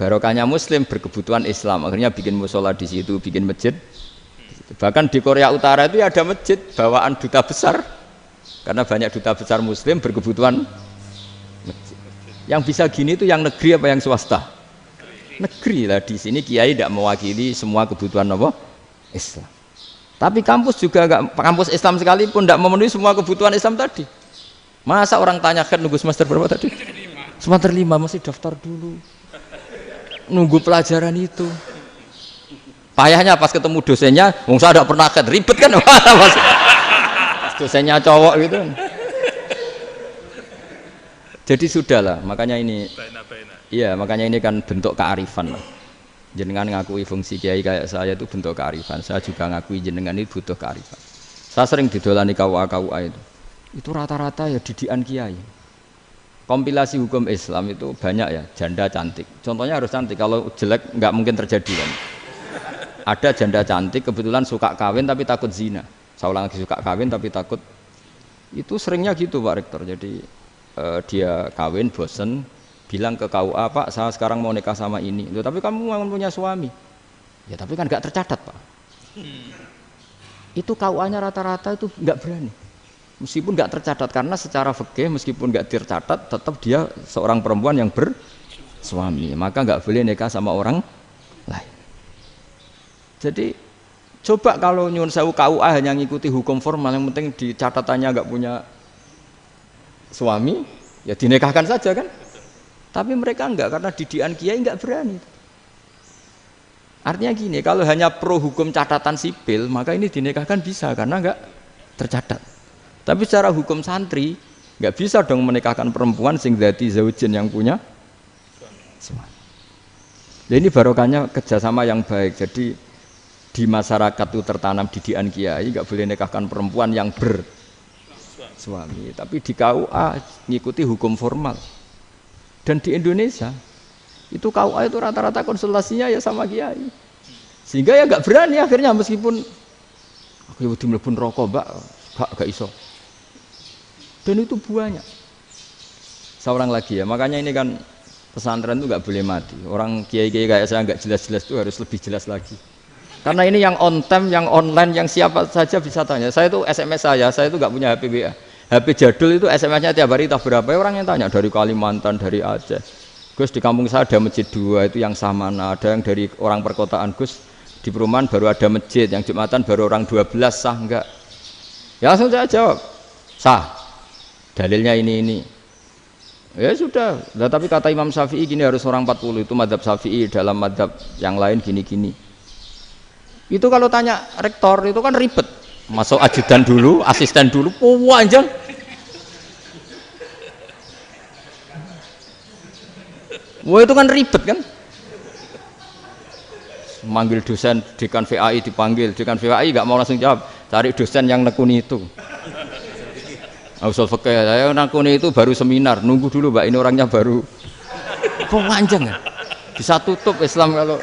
Barokahnya Muslim berkebutuhan Islam. Akhirnya bikin musola di situ, bikin masjid. Bahkan di Korea Utara itu ya ada masjid bawaan duta besar. Karena banyak duta besar Muslim berkebutuhan masjid. Yang bisa gini itu yang negeri apa yang swasta? Negeri lah. Di sini kiai tidak mewakili semua kebutuhan apa? Islam. Tapi kampus juga enggak, kampus Islam sekalipun tidak memenuhi semua kebutuhan Islam tadi. Masa orang tanya kan nunggu semester berapa tadi? Semester 5 masih daftar dulu. Nunggu pelajaran itu. Payahnya pas ketemu dosennya, wong saya tidak pernah ribet kan? Pas dosennya cowok gitu. Jadi sudahlah, makanya ini, iya makanya ini kan bentuk kearifan lah. Jenengan ngakui fungsi kiai kayak saya itu bentuk kearifan. Saya juga ngakui jenengan itu butuh kearifan. Saya sering didolani KUA itu rata-rata ya didikan kiai. Kompilasi hukum Islam itu banyak ya, janda cantik. Contohnya harus cantik, kalau jelek nggak mungkin terjadi kan. Ada janda cantik kebetulan suka kawin tapi takut zina. Saya ulang lagi, suka kawin tapi takut. Itu seringnya gitu Pak Rektor. Jadi dia kawin bosen bilang ke KUA, Pak saya sekarang mau nikah sama ini. Loh, tapi kamu mau punya suami. Ya tapi kan nggak tercatat Pak. Itu KUA-nya rata-rata itu nggak berani. Meskipun nggak tercatat karena secara fikih meskipun nggak tercatat tetap dia seorang perempuan yang bersuami. Maka nggak boleh nikah sama orang lain. Jadi coba kalau nyun sewu KUA hanya ngikuti hukum formal, yang penting di catatannya nggak punya suami, ya dinikahkan saja kan. Tapi mereka enggak, karena didikan kiai enggak berani. Artinya gini, kalau hanya pro hukum catatan sipil, maka ini dinikahkan bisa karena enggak tercatat. Tapi secara hukum santri enggak bisa dong menikahkan perempuan sing dadi zaujin yang punya suami. Jadi ini barokahnya kerjasama yang baik. Jadi di masyarakat itu tertanam didikan kiai, enggak boleh nikahkan perempuan yang bersuami. Tapi di KUA ngikuti hukum formal. Dan di Indonesia itu KUA itu rata-rata konsultasinya ya sama kiai, sehingga ya nggak berani akhirnya meskipun aku ya mlebu rokok mbak gak iso. Dan itu banyak. Seorang lagi ya, makanya ini kan pesantren itu nggak boleh mati. Orang kiai-kiai kayak saya nggak jelas-jelas itu harus lebih jelas lagi. Karena ini yang on time, yang online, yang siapa saja bisa tanya. Saya itu SMS saya itu nggak punya HP WA. HP jadul itu SMS-nya tiap hari tak berapa, orang yang tanya dari Kalimantan, dari Aceh. Gus di kampung saya ada masjid 2 itu yang sah mana, ada yang dari orang perkotaan, Gus di perumahan baru ada masjid, yang Jumatan baru orang 12 sah enggak? Ya langsung saya jawab, sah. Dalilnya ini. Ya sudah, nah, tapi kata Imam Syafi'i gini harus orang 40, itu madzhab Syafi'i, dalam madzhab yang lain gini-gini. Itu kalau tanya rektor itu kan ribet. Masuk ajudan dulu, asisten dulu, panjang. Wah itu kan ribet kan? manggil dosen dekan VAI dipanggil, dekan VAI nggak mau langsung jawab, cari dosen yang nekuni itu. Usul fikih saya nekuni itu baru seminar, nunggu dulu Mbak, ini orangnya baru. Kok panjang ya? Bisa tutup Islam kalau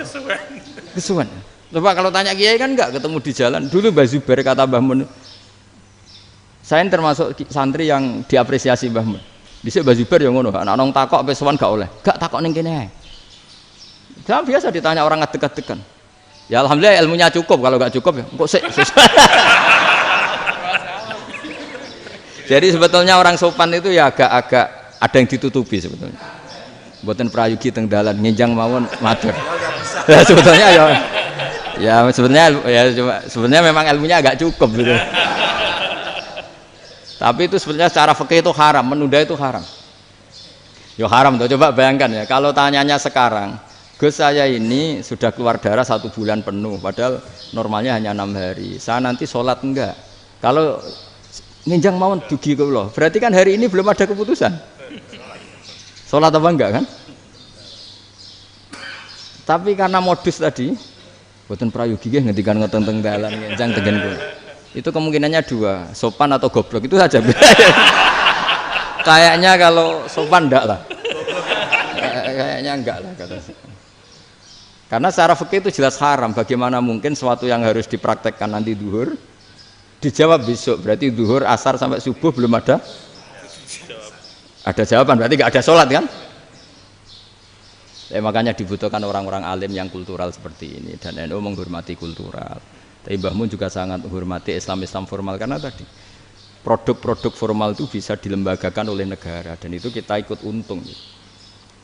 kesuwen. Coba kalau tanya kiai kan enggak ketemu di jalan. Dulu Mbah Zubair kata Mbah Mun, saya termasuk santri yang diapresiasi Mbah Mun. Dhisik Mbah Zubair yang ngono, anak nong takok pe sowan gak oleh. Gak takok ning kene ae. Jangan biasa ditanya orang ngadeg-adegan. Ya alhamdulillah ilmunya cukup, kalau gak cukup ya kok sik. Jadi sebetulnya orang sopan itu ya agak-agak ada yang ditutupi sebetulnya. Mboten prayogi teng dalan nginjang mawon matur. Ya sebetulnya sebenarnya memang ilmunya agak cukup gitu. Tapi itu sebenarnya secara fikih itu haram, menunda itu haram. Yo haram tuh, coba bayangkan ya, kalau tanyanya sekarang, Gus saya ini sudah keluar darah 1 bulan penuh, padahal normalnya hanya 6 hari. Saya nanti sholat enggak? Kalau nginjang mawon dugi kula, berarti kan hari ini belum ada keputusan. Sholat apa enggak kan? Tapi karena modus tadi, boten prayogi nggih ngendikan ngoten teng dalan nginjang tegen kula. Itu kemungkinannya 2, sopan atau goblok, itu saja. Kayaknya kalau sopan enggak lah. Kayaknya enggak lah kata. Karena secara fikih itu jelas haram. Bagaimana mungkin sesuatu yang harus dipraktekkan nanti duhur dijawab besok, berarti duhur, asar sampai subuh belum ada jawaban, berarti nggak ada sholat kan? Ya, makanya dibutuhkan orang-orang alim yang kultural seperti ini, dan NU menghormati kultural. Tapi Mbah Mun juga sangat menghormati Islam formal, karena tadi produk-produk formal itu bisa dilembagakan oleh negara, dan itu kita ikut untung.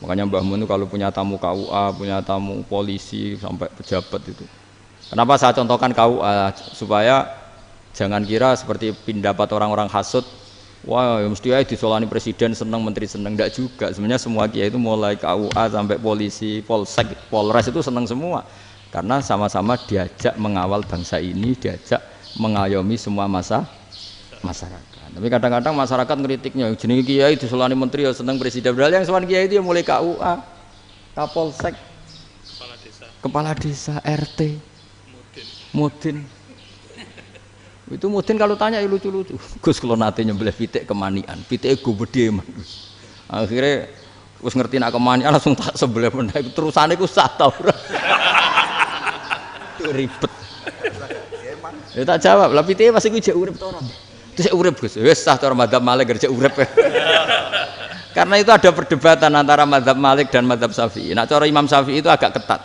Makanya Mbah Mun itu kalau punya tamu KUA, punya tamu polisi sampai pejabat itu. Kenapa saya contohkan KUA? Supaya jangan kira seperti pendapat orang-orang hasud, wah ya mesti aja disolani presiden seneng, menteri seneng. Enggak juga, sebenarnya semua kiai itu mulai KUA sampai polisi, polsek, polres itu seneng semua, karena sama-sama diajak mengawal bangsa ini, diajak mengayomi semua masyarakat. Tapi kadang-kadang masyarakat ngeritiknya, jenenge kiai disolani menteri ya seneng, presiden, padahal yang sowan kiai itu ya mulai KUA, Kapolsek, kepala desa, RT, mudin. Itu mudin kalau tanya ya lucu-lucu. Gus kalau nate nyembelih pitik kemanian, pitike gede man. Akhirnya wis ngerti nak kemanian langsung tak sebelah meneh. Terusane ku sah ta ora. Ribet. Ya tak jawab, lah pitike pas iku jek urip ta ora? Terus urip Gus. Wis sah cara madzhab Malik kerja urip. Karena itu ada perdebatan antara madzhab Malik dan madzhab Syafi'i. Nah, cara Imam Syafi'i itu agak ketat.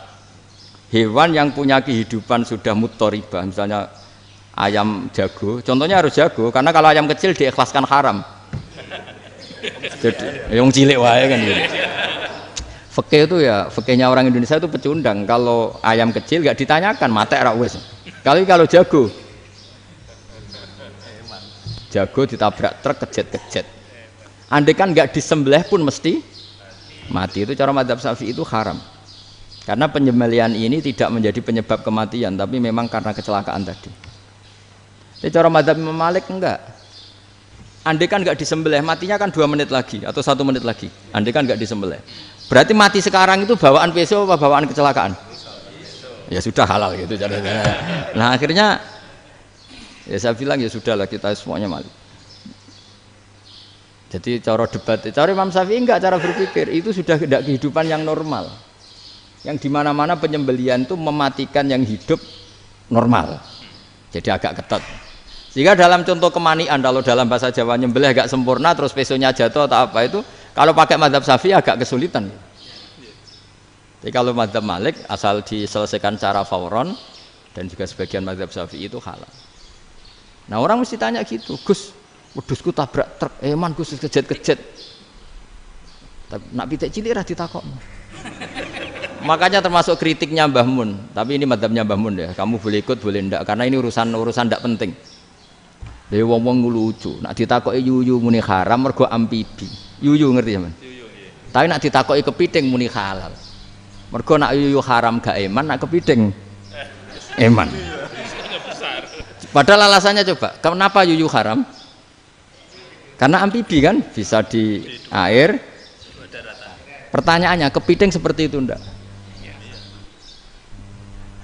Hewan yang punya kehidupan sudah mutharibah, misalnya ayam jago, contohnya harus jago, karena kalau ayam kecil diikhlaskan haram. Jadi yang cilik wae kan gitu. Fikih itu ya, fikihnya orang Indonesia itu pecundang. Kalau ayam kecil nggak ditanyakan, matek ra wis. Kalau jago ditabrak truk kejet-kejet. Andai kan nggak disembelih pun mesti mati. Itu cara madzhab Syafi'i itu haram. Karena penyembelihan ini tidak menjadi penyebab kematian, tapi memang karena kecelakaan tadi. Tapi cara madzhab Imam Malik enggak. Andai kan enggak disembelih, matinya kan 2 menit lagi atau 1 menit lagi. Andai kan enggak disembelih, berarti mati sekarang itu bawaan peso apa bawaan kecelakaan? Ya sudah halal gitu caranya. Nah akhirnya ya saya bilang ya sudahlah, kita semuanya mati. Jadi cara debat, cara Imam Syafi'i enggak, cara berpikir itu sudah tidak kehidupan yang normal, yang dimana-mana penyembelihan itu mematikan yang hidup normal. Jadi agak ketat. Sehingga dalam contoh kemanian, kalau dalam bahasa Jawa nyembelih agak sempurna terus pesonya jatuh atau apa itu, kalau pakai madzhab Syafi'i agak kesulitan. Jadi kalau madzhab Malik asal diselesaikan secara fauron, dan juga sebagian madzhab Syafi'i itu halal. Nah orang mesti tanya gitu, Gus, wedhusku tabrak truk, eman Gus kejet-kejet. Tapi nak pitik cilik ra ditakokno. Makanya termasuk kritiknya Mbah Mun, tapi ini madzhabnya Mbah Mun ya, kamu boleh ikut boleh ndak, karena ini urusan ndak penting. Dewe wong-wong lucu, nak ditakoki yuyu muni haram mergo amfibi. Yuyu ngerti sampean? Yuyu nggih. Tapi nak ditakoki kepiting muni halal. Mergo nak yuyu haram gak eman, nak kepiting eman. Padahal alasannya coba, kenapa yuyu haram? Karena amfibi kan, bisa di air. Pertanyaannya, kepiting seperti itu ndak?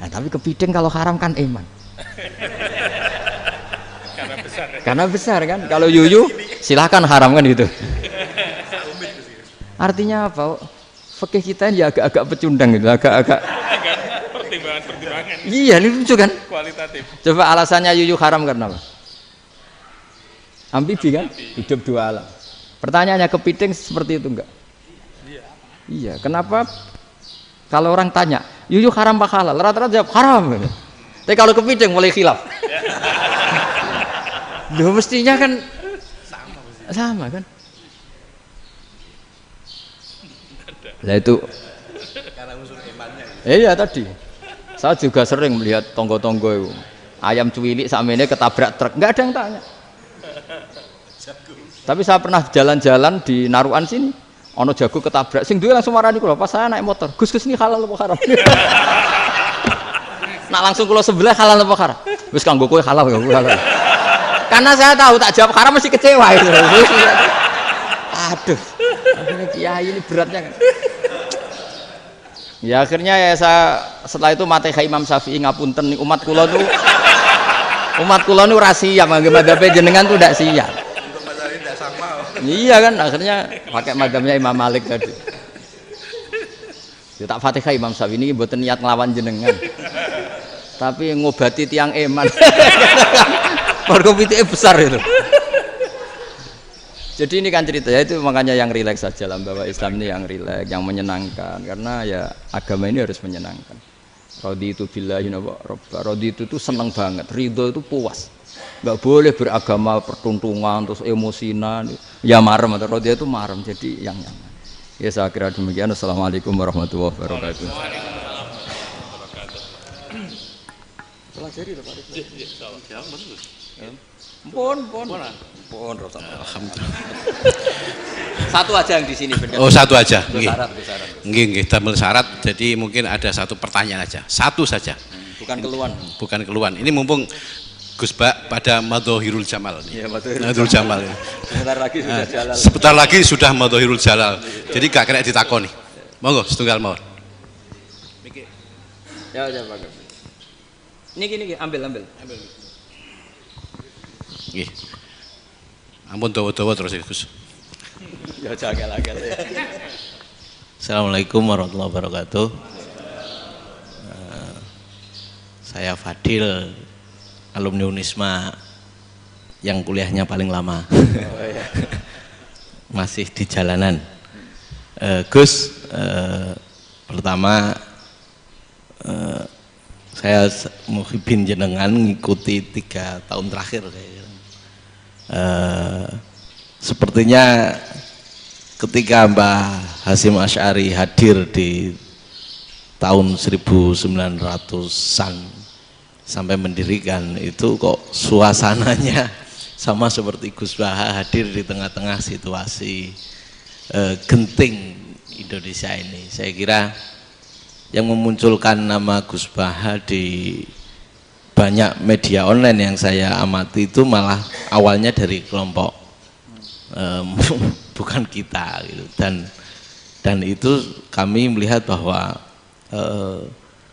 Nah, tapi kepiting kalau haram kan iman. Karena besar kan. Kalau yuyu silahkan haram kan gitu. Artinya apa? Fikih kita ya agak-agak pecundang gitu, agak-agak pertimbangan. Iya, ini lucu kan? Kualitatif. Coba alasannya yuyu haram karena apa? Amfibi kan? Hidup dua alam. Pertanyaannya kepiting seperti itu enggak? Iya. Kenapa? Kalau orang tanya, yuyu haram apa halal? Rata-rata jawab haram. Tapi kalau kepiting mulai khilaf. Loh, mestinya kan sama kan? Nah itu. Karena unsur imannya. Iya tadi. Saya juga sering melihat tonggo-tonggo itu. Ayam cuwilik sakmene ketabrak truk, enggak ada yang tanya. Tapi saya pernah jalan-jalan di Narukan sini, ono jago ketabrak, sing duwe langsung marani kula pas saya naik motor. Gus ini halal apa haram? Nak langsung kula sebelah halal apa haram? Wis kanggo kowe halal ya halal. Karena saya tahu tak jawab haram mesti kecewa itu. Aduh. Akhirnya kiai ini beratnya kan. Ya akhirnya ya saya setelah itu Fatihah Imam Syafi'i ngapunten nih umat kula tuh rahasia mangke madzhab jenengan tuh ndak siap. Untuk madzhab ndak sama. Iya kan akhirnya pakai madzhabnya Imam Malik tadi. Ya tak Fatihah Imam Syafi'i ini mboten niat nglawan jenengan. Tapi ngobati tiang eman. Mergo pitike besar itu. Jadi ini kan cerita ya itu makanya yang rileks saja lah bahwa Islam ini yang rileks, yang menyenangkan karena ya agama ini harus menyenangkan. Raditu billahi robba. Raditu itu senang banget, ridho itu puas. Enggak boleh beragama pertuntungan terus emosinan. Ya marem atau raditu itu marem jadi yang nyaman. Ya saya kira demikian. Assalamualaikum warahmatullahi wabarakatuh. Pelajari Pak. Pon, alhamdulillah. Satu aja yang di sini benar. Oh, satu aja. Nggih, damel syarat. Jadi mungkin ada satu pertanyaan aja. Satu saja. Bukan keluhan. Ini mumpung Gus Bak pada Madhohirul Jamal nih. Ya, Madhohirul Jamal. Sebentar lagi sudah Madhohirul Jalal. Jadi gak kena ditakoni. Monggo setunggal mawon. Ya, Pak. Niki ambil. Nggih. Ampun dawa-dawa terus Gus. Ya jagal-jagal ya. Assalamualaikum warahmatullahi wabarakatuh. Saya Fadil, alumni Unisma yang kuliahnya paling lama. Masih di jalanan. Gus, pertama saya muhibin jenengan ngikuti 3 tahun terakhir sepertinya ketika Mbah Hasyim Asy'ari hadir di tahun 1900-an sampai mendirikan itu kok suasananya sama seperti Gus Baha hadir di tengah-tengah situasi genting Indonesia ini. Saya kira yang memunculkan nama Gus Baha di banyak media online yang saya amati itu malah awalnya dari kelompok bukan kita gitu. Dan itu kami melihat bahwa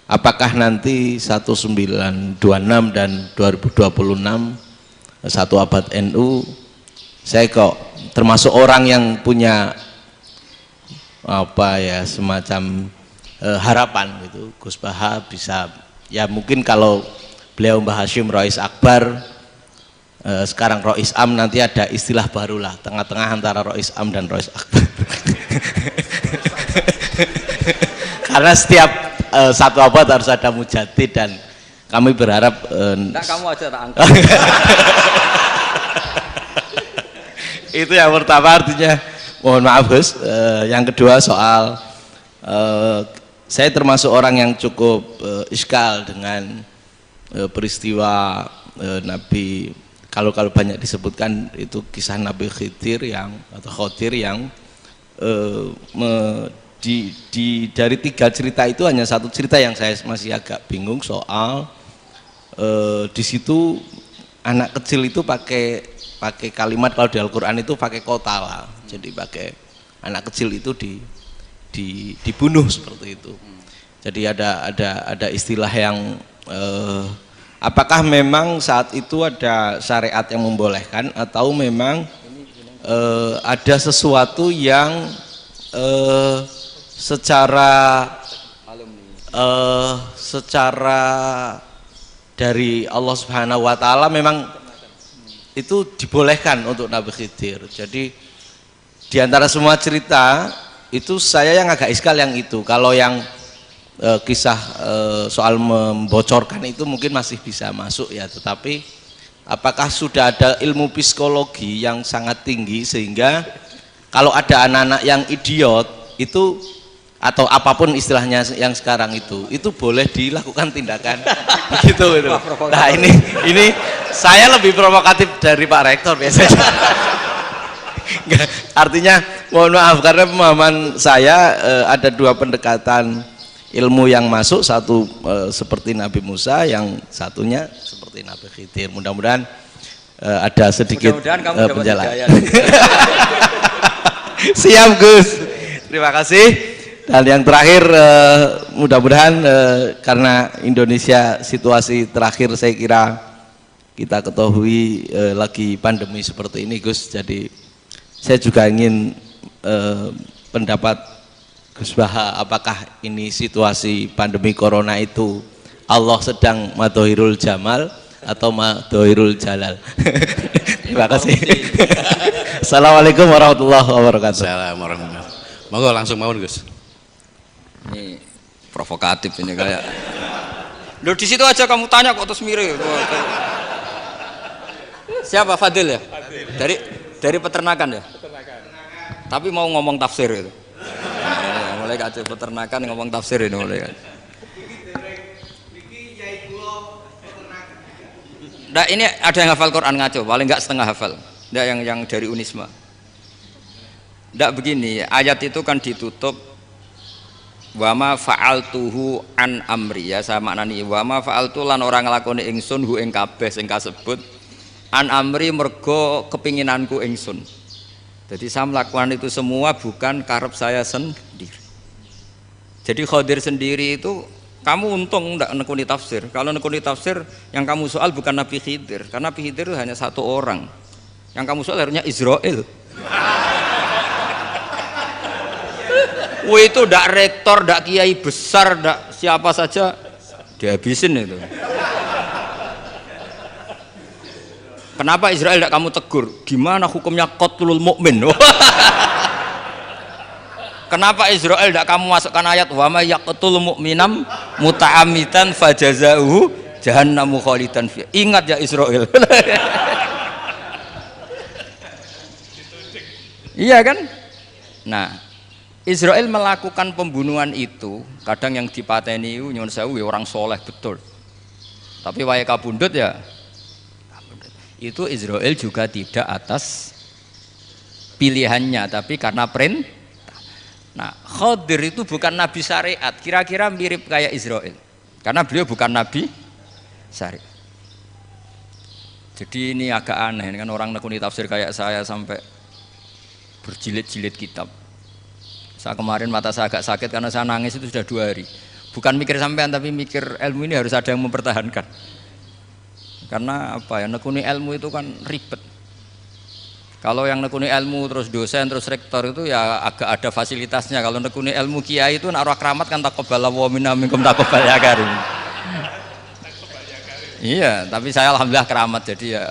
apakah nanti 1926 dan 2026 satu abad NU, saya kok termasuk orang yang punya apa ya semacam harapan gitu Gus Baha bisa ya mungkin kalau beliau Mbah Hasyim Rois Akbar sekarang Rois Am nanti ada istilah barulah tengah-tengah antara Rois Am dan Rois Akbar. Karena setiap satu abad harus ada mujadid dan kami berharap enggak kamu aja tak angkat. Itu yang pertama artinya mohon maaf Gus. Yang kedua soal saya termasuk orang yang cukup iskal dengan peristiwa Nabi kalau banyak disebutkan itu kisah Nabi Khidir yang atau Khodir yang dari 3 cerita itu hanya satu cerita yang saya masih agak bingung soal di situ anak kecil itu pakai kalimat kalau di Al-Quran itu pakai kota lah, jadi pakai anak kecil itu dibunuh seperti itu. Jadi ada istilah yang apakah memang saat itu ada syariat yang membolehkan atau memang ada sesuatu yang secara dari Allah Subhanahu wa taala memang itu dibolehkan untuk Nabi Khidir. Jadi di antara semua cerita itu saya yang agak iskal yang itu. Kalau yang kisah soal membocorkan itu mungkin masih bisa masuk ya, tetapi apakah sudah ada ilmu psikologi yang sangat tinggi sehingga kalau ada anak-anak yang idiot itu atau apapun istilahnya yang sekarang itu boleh dilakukan tindakan begitu itu. Nah ini saya lebih provokatif dari Pak Rektor biasanya. Artinya mohon maaf karena pemahaman saya ada dua pendekatan ilmu yang masuk, satu seperti Nabi Musa, yang satunya seperti Nabi Khidir. Mudah-mudahan ada sedikit penjelasan. Siap Gus, terima kasih. Dan yang terakhir mudah-mudahan karena Indonesia situasi terakhir saya kira kita ketahui lagi pandemi seperti ini Gus, jadi saya juga ingin pendapat Gus Baha, apakah ini situasi pandemi corona itu Allah sedang madhohirul jamal atau madhohirul jalal? Terima kasih. Assalamualaikum warahmatullahi wabarakatuh. Assalamualaikum warahmatullahi wabarakatuh. Monggo langsung mawon Gus. Ini provokatif ini kayak. Loh di situ aja kamu tanya kok terus mirip. Siapa Fadil ya? Dari peternakan ya? Peternakan. Tapi mau ngomong tafsir itu. Mulai kacau peternakan ngomong tafsir ini mulai kan. Nah ini ada yang hafal Quran ngaco, paling enggak setengah hafal. Enggak yang dari Unisma. Enggak begini, ayat itu kan ditutup wa ma fa'altuhu an amri, ya saya maknani wa ma fa'altu lan orang nglakoni ingsun hu ing kabeh sing kasebut an amri mergo kepinginanku ingsun. Jadi saya melakukan itu semua bukan karep saya sendiri. Jadi Khadir sendiri itu kamu untung enggak nekuni tafsir. Kalau nekuni tafsir yang kamu soal bukan Nabi Khidir, karena Nabi Khidir itu hanya satu orang. Yang kamu soal harusnya Israel. Itu ndak rektor, ndak kiai besar, ndak siapa saja dihabisin itu. Kenapa Israel ndak kamu tegur? Gimana hukumnya qatlul mukmin? Kenapa Israel ndak kamu masukkan ayat wa may yaqtul mu'minam muta'ammidan fajazauhu jahannamu khalidan fi. Ingat ya Israel. Iya kan? Nah, Israel melakukan pembunuhan itu, kadang yang dipateni nyuwun sewu orang soleh betul. Tapi wae kabundut ya. Itu Israel juga tidak atas pilihannya, tapi karena perintah. Nah, Khadir itu bukan nabi syariat, kira-kira mirip kayak Israel. Karena beliau bukan nabi syariat. Jadi ini agak aneh, ini kan orang nekuni tafsir kayak saya sampai berjilid-jilid kitab. Saya kemarin mata saya agak sakit karena saya nangis itu sudah 2 hari. Bukan mikir sampean tapi mikir ilmu ini harus ada yang mempertahankan. Karena apa ya, nekuni ilmu itu kan ribet. Kalau yang nekuni ilmu terus dosen terus rektor itu ya agak ada fasilitasnya. Kalau nekuni ilmu kiai itu nak roh keramat kan taqabbala wa minna minkum taqabbal ya karim. Iya, tapi saya alhamdulillah keramat jadi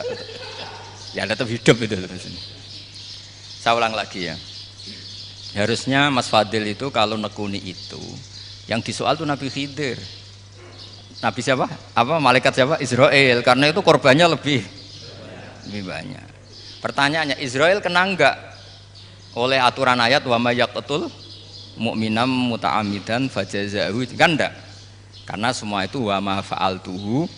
ya tetap hidup itu terus. Saya ulang lagi ya. Harusnya Mas Fadil itu kalau nekuni itu yang disoal tuh Nabi Khidir. Nabi siapa? Apa malaikat siapa? Israel. Karena itu korbannya lebih banyak. Pertanyaannya, Israel kena enggak oleh aturan ayat wa may yaqtul mu'minam muta'ammidan fajazaahu? Kan enggak. Karena semua itu wa ma fa'altuhu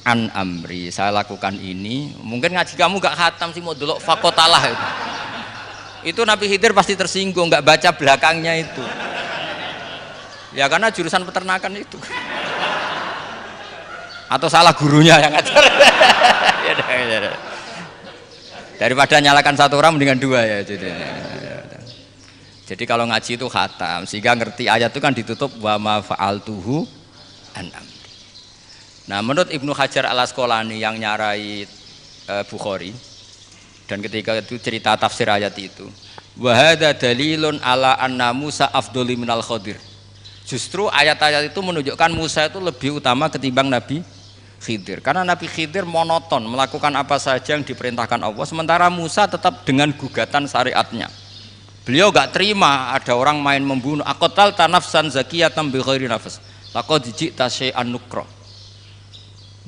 an amri. Saya lakukan ini. Mungkin ngaji kamu enggak khatam sih mau delok fakotalah itu. Itu Nabi Khidir pasti tersinggung, nggak baca belakangnya itu. Ya karena jurusan peternakan itu. Atau salah gurunya yang ngajar. Daripada nyalakan 1 orang mendingan 2 ya. Jadi kalau ngaji itu khatam, sehingga ngerti ayat itu kan ditutup wa ma fa'altuhu an amri. Nah, menurut Ibnu Hajar Al-Asqalani yang nyarai Bukhari, dan ketika itu cerita tafsir ayat itu, wa hadza dalilun ala anna Musa afdhali minal Khadir. Justru ayat-ayat itu menunjukkan Musa itu lebih utama ketimbang Nabi Khidir. Karena Nabi Khidir monoton melakukan apa saja yang diperintahkan Allah, sementara Musa tetap dengan gugatan syariatnya. Beliau gak terima ada orang main membunuh. Aqtal tanafsan zakiyatan bi ghairi nafas. Laqad ji'ta syai'an nukra.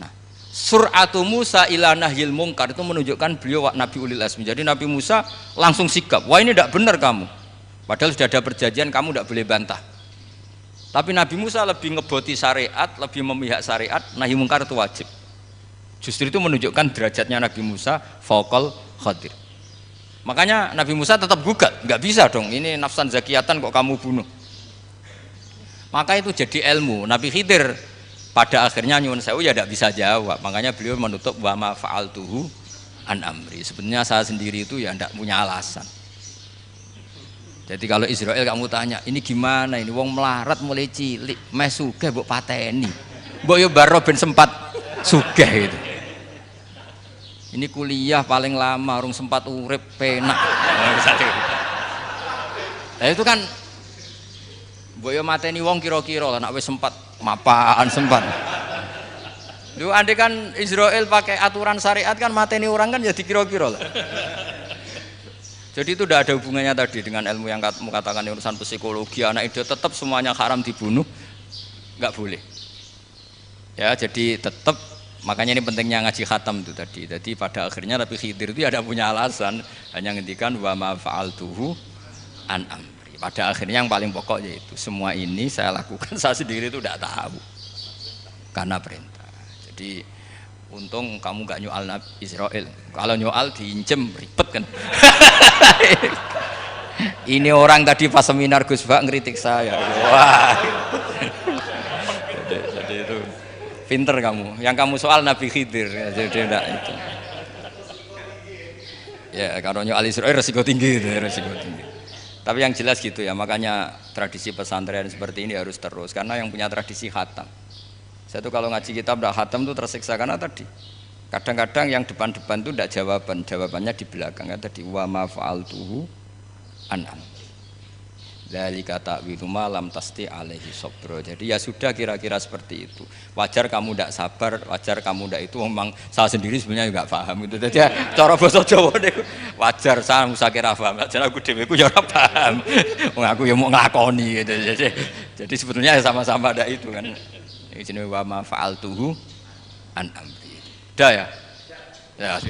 Nah, sur'atu Musa ila nahyil munkar itu menunjukkan beliau Nabi ulil azmi. Jadi Nabi Musa langsung sikap, wah ini tidak benar kamu. Padahal sudah ada perjanjian, kamu tidak boleh bantah. Tapi Nabi Musa lebih ngeboti syariat, lebih memihak syariat, nahi mungkar itu wajib. Justru itu menunjukkan derajatnya Nabi Musa fauqal Khadir. Makanya Nabi Musa tetap gugat, nggak bisa dong, ini nafsan zakiyatan kok kamu bunuh. Maka itu jadi ilmu. Nabi Khidir pada akhirnya nyuwun sewu ya tidak bisa jawab. Makanya beliau menutup wa ma fa'altuhu an amri. Sebenarnya saya sendiri itu ya tidak punya alasan. Jadi kalau Israel kamu tanya, ini gimana ini wong melarat mulai cilik, meh sugih mbok pateni. Mbok yo baro ben sempat sugih itu. Ini kuliah paling lama urung sempat urip penak. Nah itu kan mbok yo mateni wong kira-kira lah nek wis sempat mapan sempat. Lho andai kan Israel pakai aturan syariat kan mateni orang kan ya dikira-kira lah. Jadi itu tidak ada hubungannya tadi dengan ilmu yang kamu katakan urusan psikologi, anak itu tetap semuanya haram dibunuh, nggak boleh. Ya jadi tetap, makanya ini pentingnya ngaji khatam itu tadi. Jadi pada akhirnya Nabi Khidir itu ada punya alasan, hanya ngendikan wa ma fa'altuhu an amri. Pada akhirnya yang paling pokok yaitu semua ini saya lakukan, saya sendiri itu tidak tahu karena perintah. Jadi untung kamu gak nyoal Israel. Kalau nyoal diinjem ribet kan. Ini orang tadi pas seminar Gus Bak ngeritik saya. Wah. Jadi itu pinter kamu. Yang kamu soal Nabi Khidir. Jadi enggak itu. Ya kalau nyoal Israel resiko tinggi itu, resiko tinggi. Tapi yang jelas gitu ya. Makanya tradisi pesantren seperti ini harus terus karena yang punya tradisi khatam. Saya tuh kalau ngaji kitab tidak khatam tuh tersiksa karena tadi kadang-kadang yang depan-depan tuh tidak jawabannya di belakang kan tadi wa ma fa'altuhu an amri. Dzalika ta'wilu ma lam tasti alaihi sabra. Jadi ya sudah kira-kira seperti itu. Wajar kamu tidak sabar, wajar kamu tidak itu memang saya sendiri sebenarnya enggak paham itu. Jadi ya, cara basa Jawa niku wajar saya usah kira paham. Jadi aku dhewe ku ya ora paham. Wong aku ya mau ngakoni gitu. Jadi sebetulnya sama-sama ada itu kan. Ini wa ma fa'altuhu an amri. Dah ya? Ya,